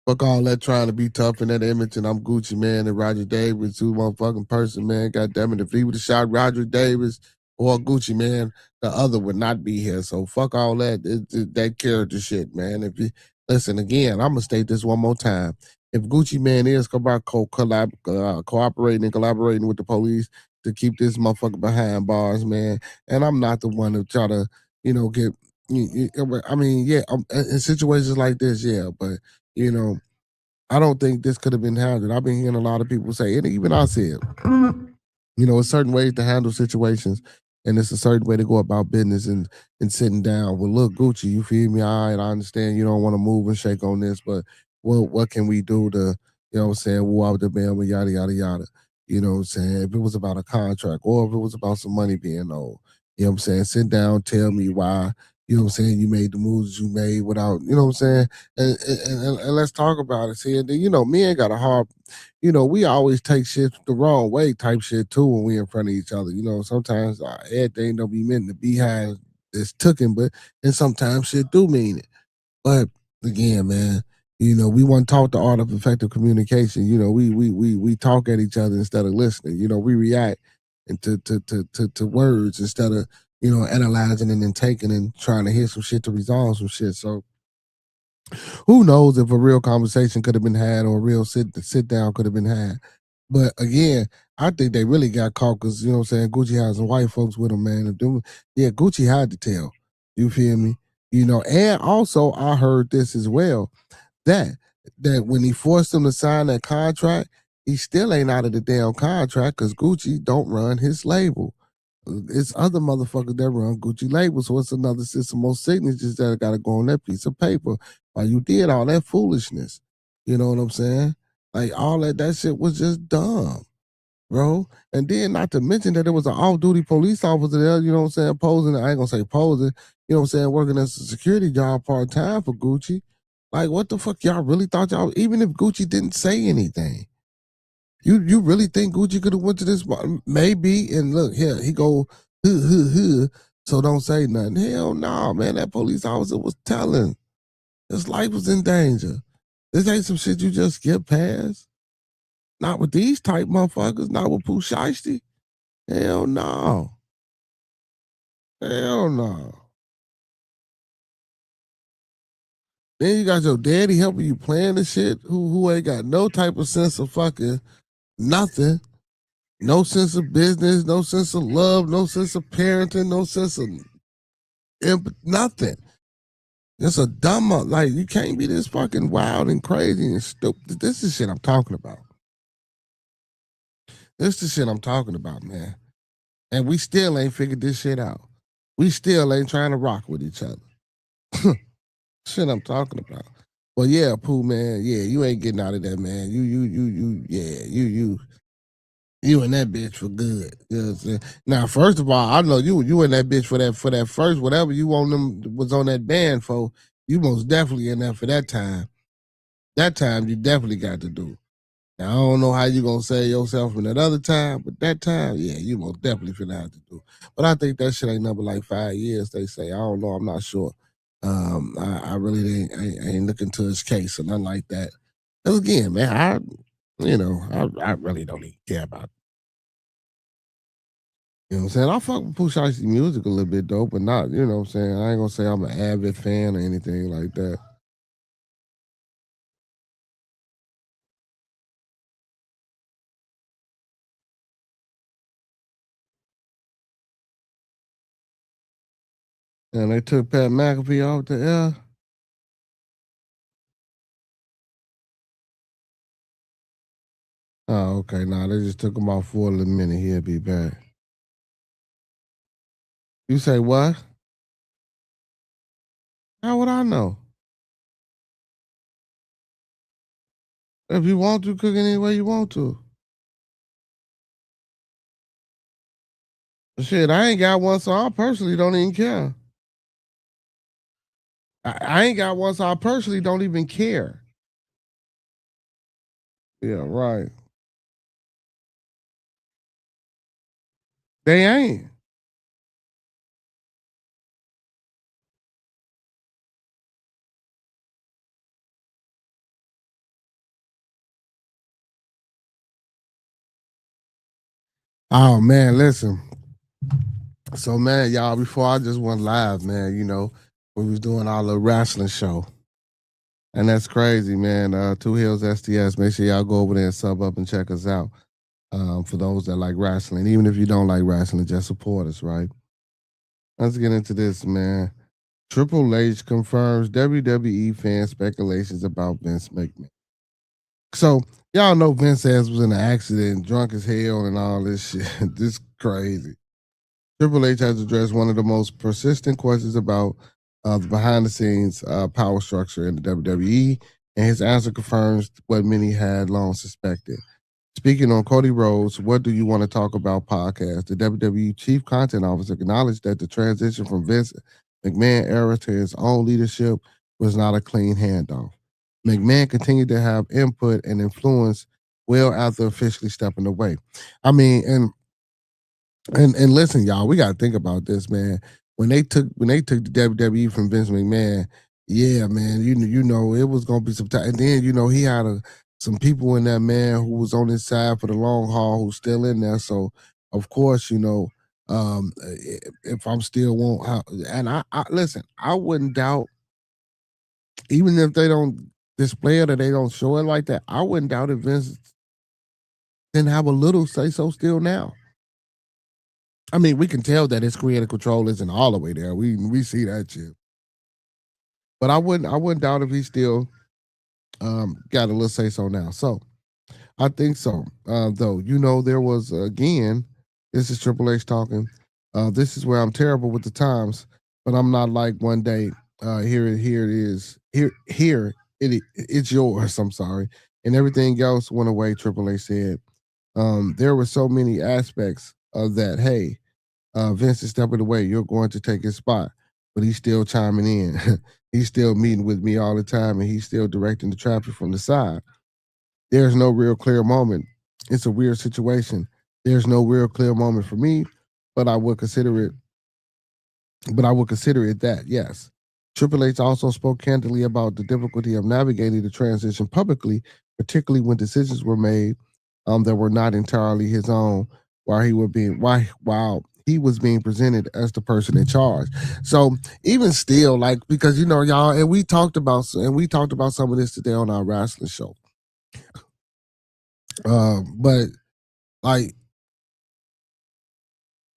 Fuck all that trying to be tough in that image, and I'm Gucci, man, and Roger Davis, who motherfucking person, man. God damn it. If he would have shot Roger Davis or Gucci, man, the other would not be here. So fuck all that. That character shit, man. If you listen again, I'm gonna state this one more time. If Gucci man is cooperating and collaborating with the police to keep this motherfucker behind bars, man, and I'm not the one to try to, you know, get. I mean, yeah, in situations like this, yeah, but you know, I don't think this could have been handled. I've been hearing a lot of people say, and even I said, you know, it's certain ways to handle situations, and it's a certain way to go about business and sitting down. Well, look, Gucci, you feel me? All right, I understand you don't want to move and shake on this, but what can we do to, you know what I'm saying, woo out the band, yada yada yada. You know what I'm saying? If it was about a contract or if it was about some money being owed, you know what I'm saying? Sit down, tell me why, you know what I'm saying, you made the moves you made without, you know what I'm saying? And let's talk about it. See, and then, you know, me ain't got a hard, you know, we always take shit the wrong way type shit too when we in front of each other. You know, sometimes everything don't be meant to be how it's tooken, but and sometimes shit do mean it. But again, man, you know, we want to talk the art of effective communication. You know, we talk at each other instead of listening. You know, we react and to words instead of, you know, analyzing and then taking and trying to hear some shit to resolve some shit. So who knows if a real conversation could have been had or a real sit down could have been had. But again, I think they really got caught because, you know what I'm saying, Gucci has some white folks with him, man. Yeah, Gucci had to tell. You feel me? You know, and also I heard this as well, that when he forced him to sign that contract, he still ain't out of the damn contract because Gucci don't run his label. It's other motherfuckers that run Gucci label, so it's another system of signatures that got to go on that piece of paper while you did all that foolishness. You know what I'm saying? Like all that shit was just dumb, bro. And then not to mention that there was an off-duty police officer there, you know what I'm saying, posing, I ain't gonna say posing, you know what I'm saying, working as a security job part-time for Gucci. Like what the fuck y'all really thought y'all, even if Gucci didn't say anything, you really think Gucci could have went to this bar? Maybe, and look here, he go, so don't say nothing. Hell no, man, that police officer was telling his life was in danger. This ain't some shit you just get past. Not with these type motherfuckers, not with Pooh Shiesty. Hell no. Hell no. Then you got your daddy helping you plan the shit, who ain't got no type of sense of fucking Nothing. No sense of business, no sense of love, no sense of parenting, no sense of nothing. It's a dumb, like, you can't be this fucking wild and crazy and stupid. This is shit I'm talking about. This is shit I'm talking about, man. And we still ain't figured this shit out. We still ain't trying to rock with each other. Shit I'm talking about. Well, yeah, Pooh, man. Yeah, you ain't getting out of that, man. You in that bitch for good. You know what I'm saying? Now, first of all, I know you in that bitch for that first whatever you on them was on that band for. You most definitely in there for that time. That time you definitely got to do. Now I don't know how you gonna save yourself in that other time, but that time, yeah, you most definitely finna have to do. But I think that shit ain't number like 5 years. They say I don't know. I'm not sure. I really ain't looking to his case or nothing like that. Cause again, man, I really don't even care about it. You know what I'm saying? I fuck with Pooh Shicey's music a little bit though, but not, you know what I'm saying? I ain't gonna say I'm an avid fan or anything like that. And they took Pat McAfee off the air. Oh, okay. Nah, they just took him off for a little minute. He'll be back. You say what? How would I know? If you want to, cook any way you want to. Shit, I ain't got one, so I personally don't even care. I ain't got one, so I personally don't even care. Yeah, right. They ain't. Oh man, listen. So man, y'all, before I just went live, man, we was doing our little wrestling show. And that's crazy, man. Two Hills SDS. Make sure y'all go over there and sub up and check us out. For those that like wrestling. Even if you don't like wrestling, just support us, right? Let's get into this, man. Triple H confirms WWE fan speculations about Vince McMahon. So y'all know Vince ass was in an accident, drunk as hell, and all this shit. This crazy. Triple H has addressed one of the most persistent questions about the behind the scenes power structure in the WWE, and his answer confirms what many had long suspected. Speaking on Cody Rhodes, What Do You Want to Talk About podcast, the WWE Chief Content Officer acknowledged that the transition from Vince McMahon era to his own leadership was not a clean handoff. McMahon continued to have input and influence well after officially stepping away. I mean, and listen, y'all, we gotta think about this, man. When they took the WWE from Vince McMahon, yeah, man, you know it was gonna be some time. And then he had some people in that, man, who was on his side for the long haul, who's still in there. So of course, if I'm still won't, and I listen, I wouldn't doubt, even if they don't display it or they don't show it like that, I wouldn't doubt if Vince didn't have a little say so still now. I mean, we can tell that his creative control isn't all the way there. We see that shit. But I wouldn't doubt if he still got a little say so now. So I think so. Though, there was again, this is Triple H talking. This is where I'm terrible with the times, but I'm not like one day. Here it is. It's yours. I'm sorry. And everything else went away, Triple H said. There were so many aspects of that. Hey, Vince is stepping away. You're going to take his spot. But he's still chiming in. He's still meeting with me all the time, and he's still directing the traffic from the side. There's no real clear moment. It's a weird situation. There's no real clear moment for me, but I would consider it. But I would consider it that, yes. Triple H also spoke candidly about the difficulty of navigating the transition publicly, particularly when decisions were made that were not entirely his own, while he was being presented as the person in charge. So even still, like, because y'all, and we talked about some of this today on our wrestling show. But like,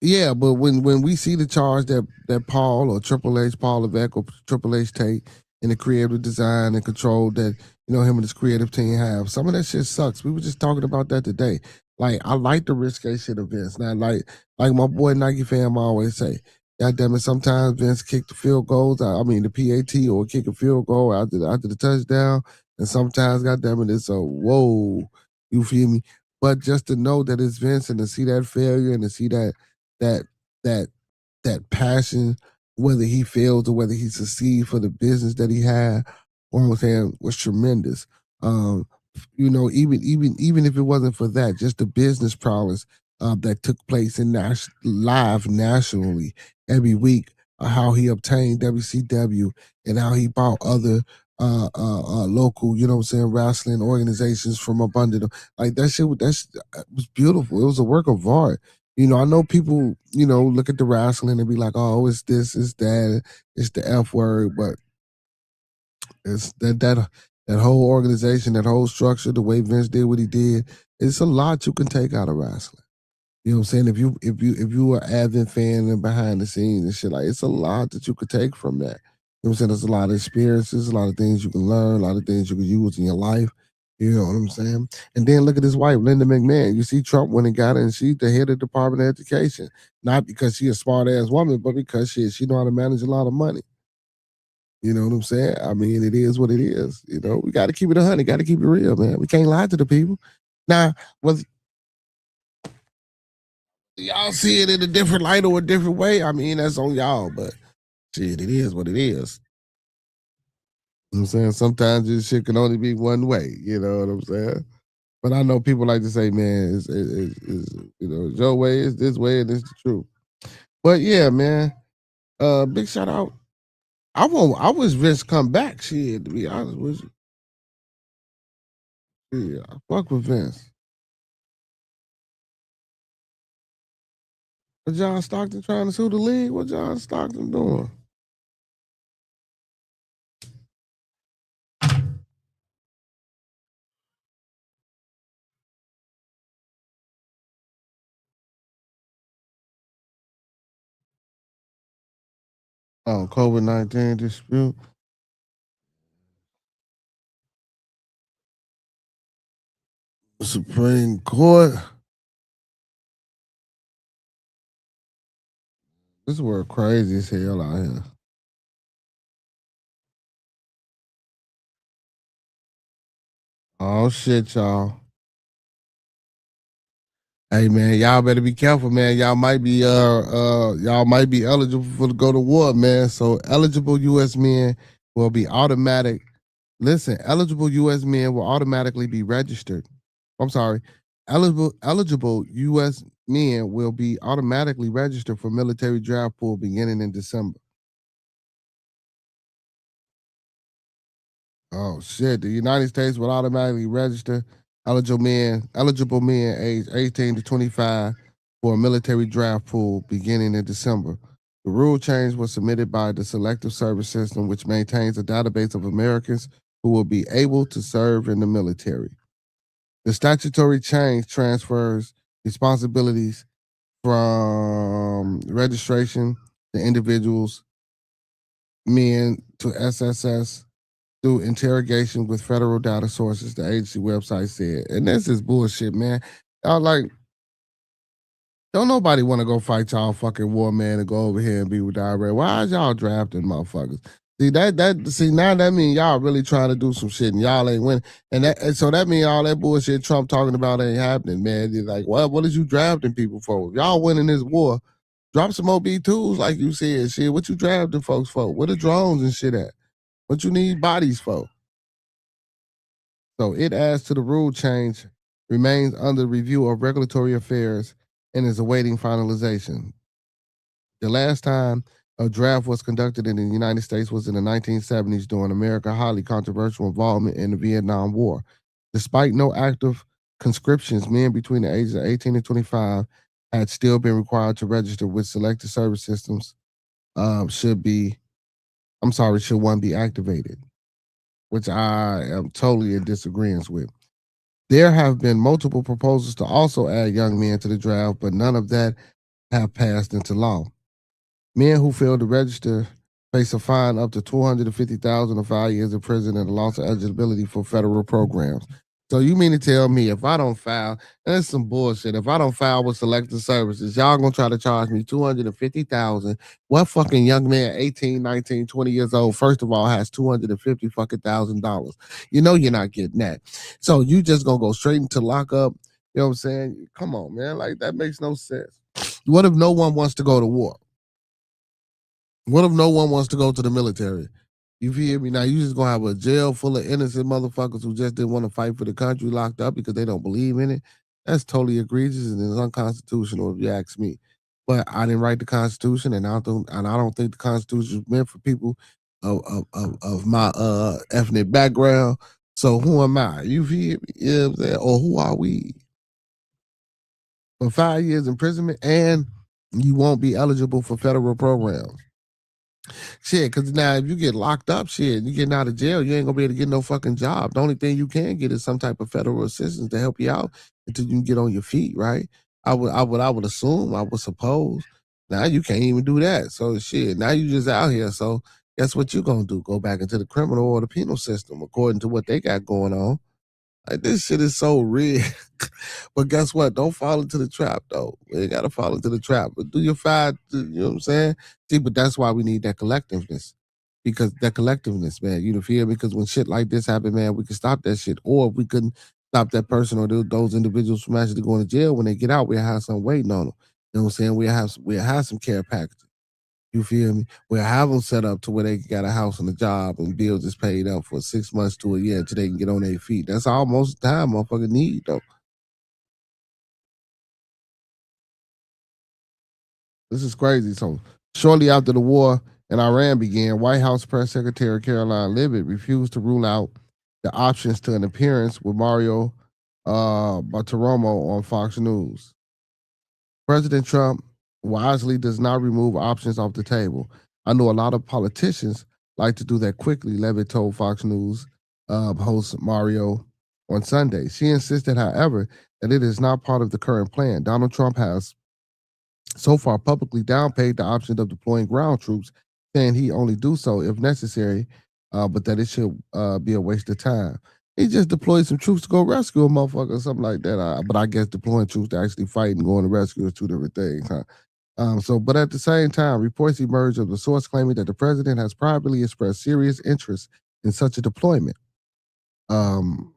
yeah, but when we see the charge that Paul or Triple H, Paul Levesque or Triple H take in the creative design and control that him and his creative team have, some of that shit sucks. We were just talking about that today. Like, I like the risque shit of Vince. Now, like my boy Nike fan always say, God damn it, sometimes Vince kick the field goals. I mean the PAT or kick a field goal after the touchdown, and sometimes, God damn it, it's a whoa. You feel me? But just to know that it's Vince and to see that failure and to see that that that that passion, whether he fails or whether he succeeds for the business that he had, what I'm saying, was tremendous. Even if it wasn't for that, just the business prowess that took place in live nationally every week, how he obtained WCW and how he bought other local, wrestling organizations from up under them. Like that shit, was beautiful. It was a work of art. I know people, look at the wrestling and be like, oh, it's this, it's that, it's the F word, but it's that whole organization, that whole structure, the way Vince did what he did, it's a lot you can take out of wrestling. You know what I'm saying? If you are avid fan and behind the scenes and shit, like, it's a lot that you could take from that. You know what I'm saying? There's a lot of experiences, a lot of things you can learn, a lot of things you can use in your life. You know what I'm saying? And then look at his wife, Linda McMahon. You see Trump went and got her, and she's the head of the Department of Education. Not because she's a smart ass woman, but because she know how to manage a lot of money. You know what I'm saying? I mean, it is what it is. We got to keep it 100, got to keep it real, man. We can't lie to the people. Now, was y'all see it in a different light or a different way? I mean, that's on y'all, but shit, it is what it is. You know what I'm saying? Sometimes this shit can only be one way. You know what I'm saying? But I know people like to say, man, it's your way, it's this way, and it's the truth. But yeah, man, big shout out. I wish Vince come back. Shit, to be honest with you. Yeah, I fuck with Vince. But John Stockton trying to sue the league? What John Stockton doing? Oh, COVID-19 dispute. Supreme Court. This world crazy as hell out here. Oh shit, y'all. Hey man, y'all better be careful, man. Y'all might be eligible for to go to war, man. So eligible US men will be automatic. Listen, eligible US men will automatically be registered. I'm sorry. Eligible US men will be automatically registered for military draft pool beginning in December. Oh shit! The United States will automatically register eligible men aged 18 to 25 for a military draft pool beginning in December. The rule change was submitted by the Selective Service System, which maintains a database of Americans who will be able to serve in the military. The statutory change transfers responsibilities from registration to individuals, men to SSS through interrogation with federal data sources, the agency website said. And this is bullshit, man. Y'all like, don't nobody want to go fight y'all fucking war, man, and go over here and be with Iraq. Why is y'all drafting motherfuckers? See now that mean y'all really trying to do some shit and y'all ain't winning. And so that mean all that bullshit Trump talking about ain't happening, man. You're like, what is you drafting people for? If y'all winning this war, drop some OB2s like you said. Shit, what you drafting folks for? Where the drones and shit at? What you need bodies for? So it adds to the rule change, remains under review of regulatory affairs, and is awaiting finalization. The last time a draft was conducted in the United States was in the 1970s during America's highly controversial involvement in the Vietnam War. Despite no active conscriptions, men between the ages of 18 and 25 had still been required to register with selected service systems. Should one be activated, which I am totally in disagreement with. There have been multiple proposals to also add young men to the draft, but none of that have passed into law. Men who fail to register face a fine up to $250,000 or 5 years in prison and a loss of eligibility for federal programs. So you mean to tell me if I don't file, and that's some bullshit. If I don't file with Selective Services, y'all gonna try to charge me $250,000. What fucking young man, 18, 19, 20 years old, first of all, has $250,000? You know you're not getting that. So you just gonna go straight into lockup. You know what I'm saying? Come on, man. Like that makes no sense. What if no one wants to go to war? What if no one wants to go to the military? You feel me? Now you just gonna have a jail full of innocent motherfuckers who just didn't want to fight for the country locked up because they don't believe in it. That's totally egregious and it's unconstitutional if you ask me. But I didn't write the Constitution, and I don't think the Constitution is meant for people of my ethnic background. So who am I? You feel me? You know what I'm saying? Or who are we? For 5 years imprisonment, and you won't be eligible for federal programs. Shit, because now if you get locked up, shit, you getting out of jail, you ain't gonna be able to get no fucking job. The only thing you can get is some type of federal assistance to help you out until you can get on your feet, right? I would assume, I would suppose. Now you can't even do that. So shit, now you just out here. So guess what you gonna do? Go back into the criminal or the penal system according to what they got going on. Like this shit is so real. But guess what? Don't fall into the trap though. You gotta fall into the trap. But do your five, you know what I'm saying? See, but that's why we need that collectiveness. Because that collectiveness, man, you know, feel me? Because when shit like this happen, man, we can stop that shit. Or if we couldn't stop that person or those individuals from actually going to jail, when they get out, we'll have some waiting on them. You know what I'm saying? We'll have some care packages. You feel me? We'll have them set up to where they got a house and a job and bills is paid up for 6 months to a year until they can get on their feet. That's all most of the time motherfucker need though. This is crazy. So shortly after the war in Iran began, White House Press Secretary Caroline Leavitt refused to rule out the options to an appearance with Mario Bartiromo on Fox News. President Trump wisely does not remove options off the table. I know a lot of politicians like to do that quickly, Levitt told Fox News host Mario on Sunday. She insisted, however, that it is not part of the current plan. Donald Trump has so far publicly downplayed the option of deploying ground troops, saying he only do so if necessary, but that it should be a waste of time. He just deployed some troops to go rescue a motherfucker or something like that. But I guess deploying troops to actually fight and going to rescue is two different things, huh? But at the same time, reports emerged of the source claiming that the president has privately expressed serious interest in such a deployment. So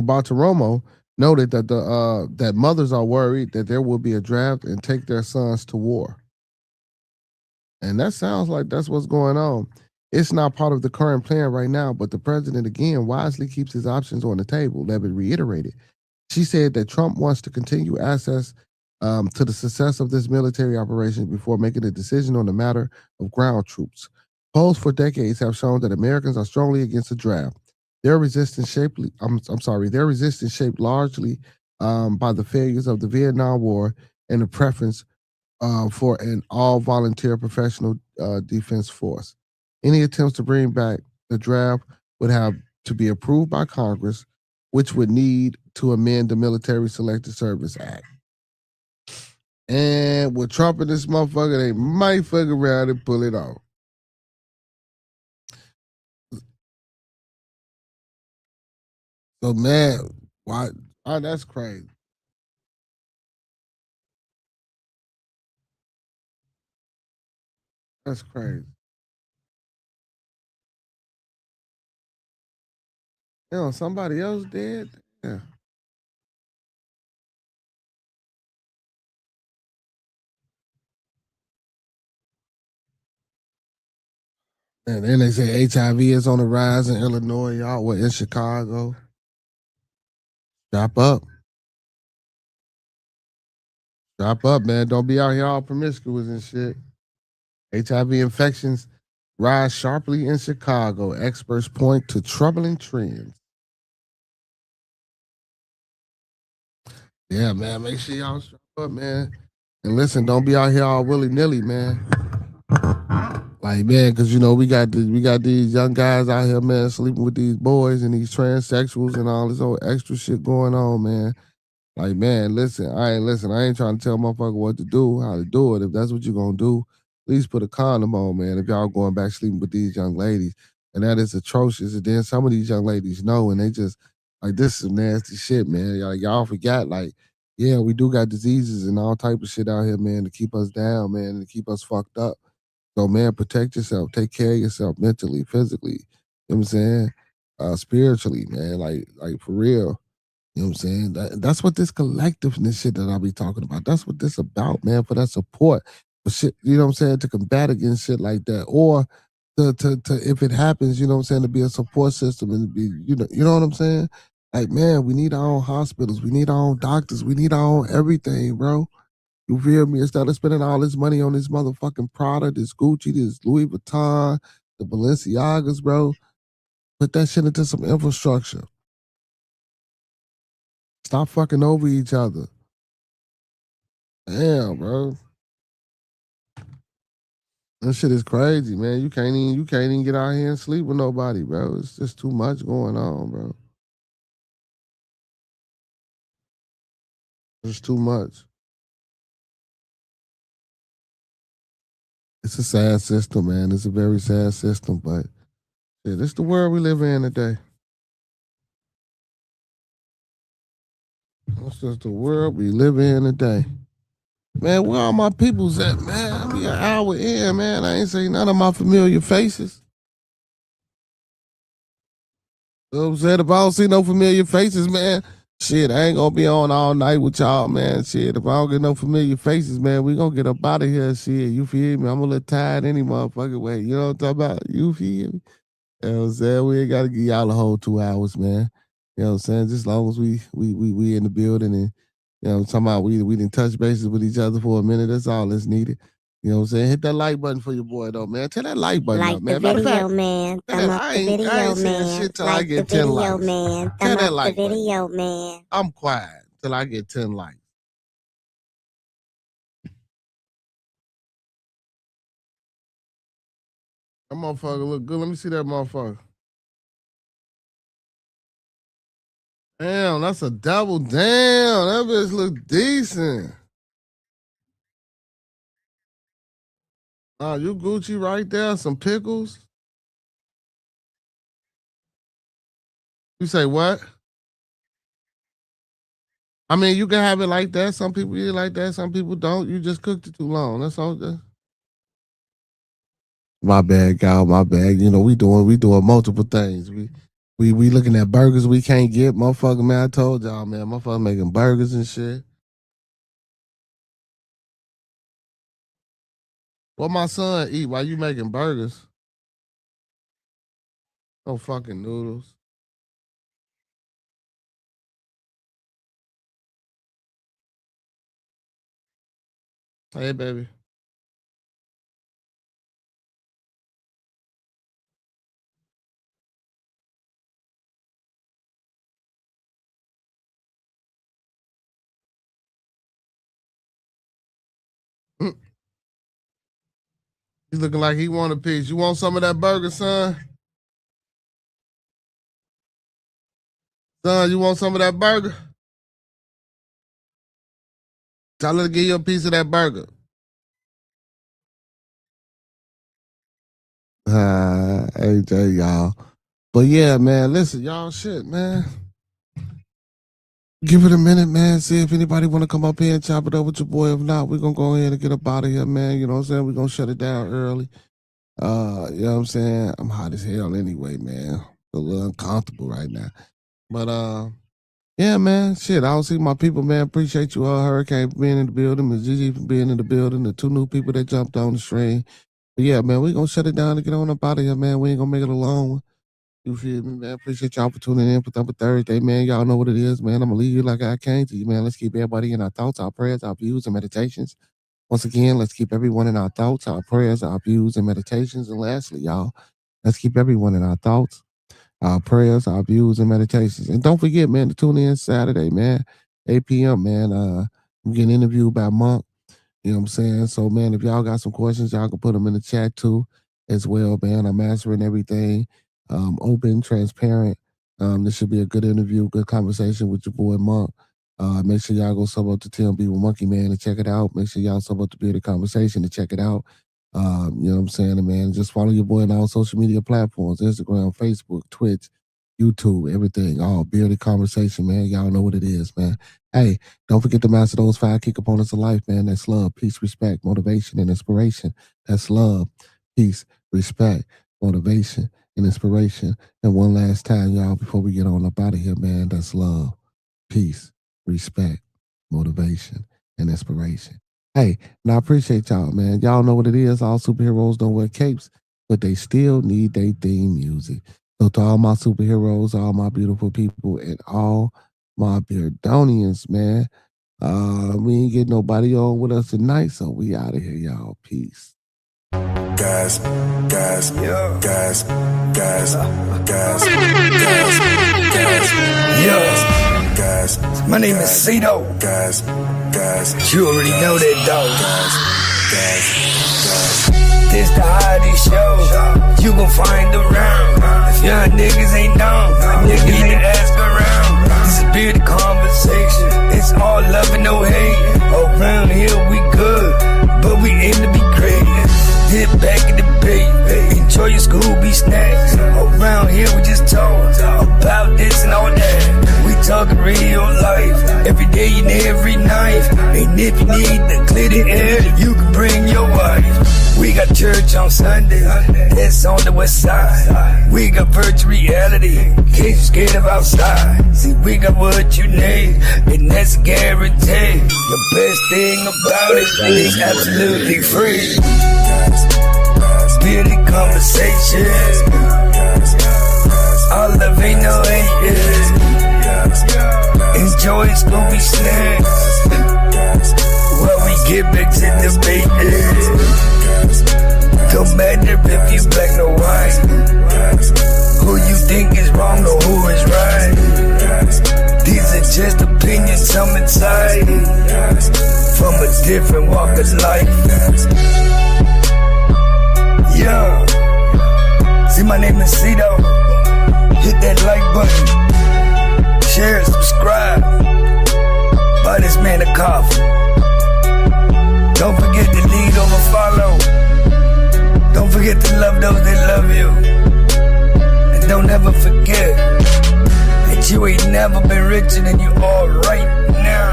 Bartiromo noted that that mothers are worried that there will be a draft and take their sons to war. And that sounds like that's what's going on. It's not part of the current plan right now, but the president again wisely keeps his options on the table, Levitt reiterated. She said that Trump wants to continue access to the success of this military operation before making a decision on the matter of ground troops. Polls for decades have shown that Americans are strongly against the draft. Their resistance shaped, their resistance shaped largely by the failures of the Vietnam War and the preference for an all-volunteer professional defense force. Any attempts to bring back the draft would have to be approved by Congress, which would need to amend the Military Selective Service Act. And with Trump and this motherfucker, they might fuck around and pull it off. So man, why? Oh, that's crazy. That's crazy. You know, somebody else did. Yeah. And then they say HIV is on the rise in Illinois, y'all. What in Chicago? Drop up. Drop up, man. Don't be out here all promiscuous and shit. HIV infections rise sharply in Chicago. Experts point to troubling trends. Yeah, man. Make sure y'all strap up, man. And listen, don't be out here all willy-nilly, man. Like, man, because you know we got these young guys out here, man, sleeping with these boys and these transsexuals and all this old extra shit going on, man. Like, man, I ain't trying to tell motherfucker what to do, how to do it. If that's what you're gonna do, at least put a condom on, man. If y'all going back sleeping with these young ladies. And that is atrocious. And then some of these young ladies know, and they just like, this is some nasty shit, man. Y'all forgot, like, yeah, we do got diseases and all type of shit out here, man, to keep us down, man, and to keep us fucked up. So, man, protect yourself. Take care of yourself mentally, physically. You know what I'm saying? Spiritually, man. Like for real. You know what I'm saying? That's what this collectiveness shit that I be talking about. That's what this about, man. For that support, for shit. You know what I'm saying? To combat against shit like that, or to if it happens, you know what I'm saying, to be a support system and be, you know what I'm saying? Like, man, we need our own hospitals, we need our own doctors, we need our own everything, bro. You feel me? Instead of spending all this money on this motherfucking Prada, this Gucci, this Louis Vuitton, the Balenciagas, bro. Put that shit into some infrastructure. Stop fucking over each other. Damn, bro. That shit is crazy, man. You can't even get out here and sleep with nobody, bro. It's just too much going on, bro. It's too much. It's a sad system, man. It's a very sad system, but yeah, this the world we live in today. That's just the world we live in today. Man, where all my peoples at, man? We an hour in, man. I ain't seen none of my familiar faces. You know what I'm saying? If I don't see no familiar faces, man, shit, I ain't gonna be on all night with y'all, man. Shit, if I don't get no familiar faces, man, we gonna get up out of here, shit. You feel me? I'm a little tired any motherfucking way. You know what I'm talking about? You feel me? You know what I'm saying? We ain't gotta give y'all a whole 2 hours, man. You know what I'm saying? Just as long as we in the building and you know, talking about we didn't touch bases with each other for a minute. That's all that's needed. You know what I'm saying? Hit that like button for your boy though, man. Tell that like button Like up, the man. Matter of video, fact, man. Thumb up I the ain't video, saying man. shit till I Like the get 10 video, likes. man. Tell Thumb that up like the button. video, man. I'm quiet till I get 10 likes. That motherfucker look good. Let me see that motherfucker. Damn, that's a double. Damn, that bitch look decent. You Gucci right there. Some pickles. You say what? I mean, you can have it like that. Some people eat it like that. Some people don't. You just cooked it too long. That's all. My bad, Gal. My bad. You know, we doing multiple things. We looking at burgers we can't get. Motherfucker, man, I told y'all, man. Motherfucker making burgers and shit. What my son eat while you making burgers? No fucking noodles. Hey, baby. He's looking like he want a piece. You want some of that burger, son? Son, you want some of that burger? Tell her to give you a piece of that burger. AJ, y'all. But yeah, man, listen, y'all, shit, man. Give it a minute, man. See if anybody want to come up here and chop it up with your boy. If not, we're going to go ahead and get up out of here, man. You know what I'm saying? We're going to shut it down early. You know what I'm saying? I'm hot as hell anyway, man. A little uncomfortable right now. But, yeah, man. Shit, I don't see my people, man. Appreciate you all. Hurricane for being in the building. Ms. Gigi for being in the building. The 2 new people that jumped on the stream. But yeah, man, we're going to shut it down and get on up out of here, man. We ain't going to make it a long one. You feel me, man? Appreciate y'all for tuning in for Thumpin Thursday, man. Y'all know what it is, man. I'm going to leave you like I came to you, man. Let's keep everybody in our thoughts, our prayers, our views, and meditations. Once again, let's keep everyone in our thoughts, our prayers, our views, and meditations. And lastly, y'all, let's keep everyone in our thoughts, our prayers, our views, and meditations. And don't forget, man, to tune in Saturday, man, 8 p.m., man. I'm getting interviewed by Monk. You know what I'm saying? So, man, if y'all got some questions, y'all can put them in the chat, too. as well, man. I'm answering everything, open, transparent. This should be a good interview, good conversation with your boy Monk. Make sure y'all go sub up to TMB with Monkey Man and check it out. Make sure y'all sub up to Bearded Conversation to check it out. You know what I'm saying, man? Just follow your boy on all social media platforms, Instagram, Facebook, Twitch, YouTube, everything. All Bearded Conversation, man. Y'all know what it is, man. Hey, don't forget to master those 5 key components of life, man. That's love, peace, respect, motivation, and inspiration. That's love, peace, respect, motivation, and inspiration. And one last time, y'all, before we get on up out of here, man, that's love, peace, respect, motivation, and inspiration. Hey, and I appreciate y'all, man. Y'all know what it is. All superheroes don't wear capes, but they still need their theme music. So to all my superheroes, all my beautiful people, and all my Beardonians, man, we ain't getting nobody on with us tonight, so we out of here, y'all. Peace. Guys, yeah. Guys, yeah. Guys, my name is Cito. Guys, you already know that, dog. This the hottest show you gon' find around. If young niggas ain't known, niggas need to ask around. This is Bearded Conversation. It's all love and no hate. Around here we good, but we aim to be great. Hit back in the bay, enjoy your Scooby snacks. Around here we just talk about this and all that. We talking real life, every day and every night. And if you need the clear air, you can bring your wife. We got church on Sunday, that's on the west side. We got virtual reality, in case you're scared of outside. See, we got what you need, and that's a guarantee. The best thing about it is absolutely free. Bearded Conversations, all love ain't no haters. Enjoy Scooby snacks while we get back to the business. Don't matter if you black or white, who you think is wrong or who is right. These are just opinions I'm inside from a different walk of life. Yeah, see, my name is Cito. Hit that like button, share, subscribe, buy this man a coffee. Don't forget to lead over follow. Don't forget to love those that love you. And don't ever forget that you ain't never been richer than you are right now.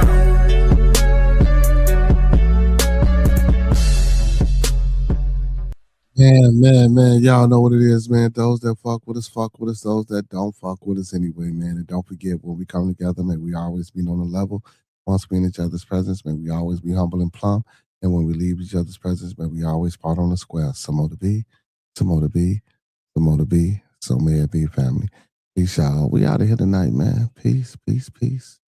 Man, y'all know what it is, man. Those that fuck with us. Those that don't fuck with us anyway, man. And don't forget, when we come together, man, we always be on the level. Once we in each other's presence, man, we always be humble and plumb. And when we leave each other's presence, man, we always part on the square. Some more to be, some more to be, some more to be. So may it be, family. Peace, y'all. We out of here tonight, man. Peace, peace, peace.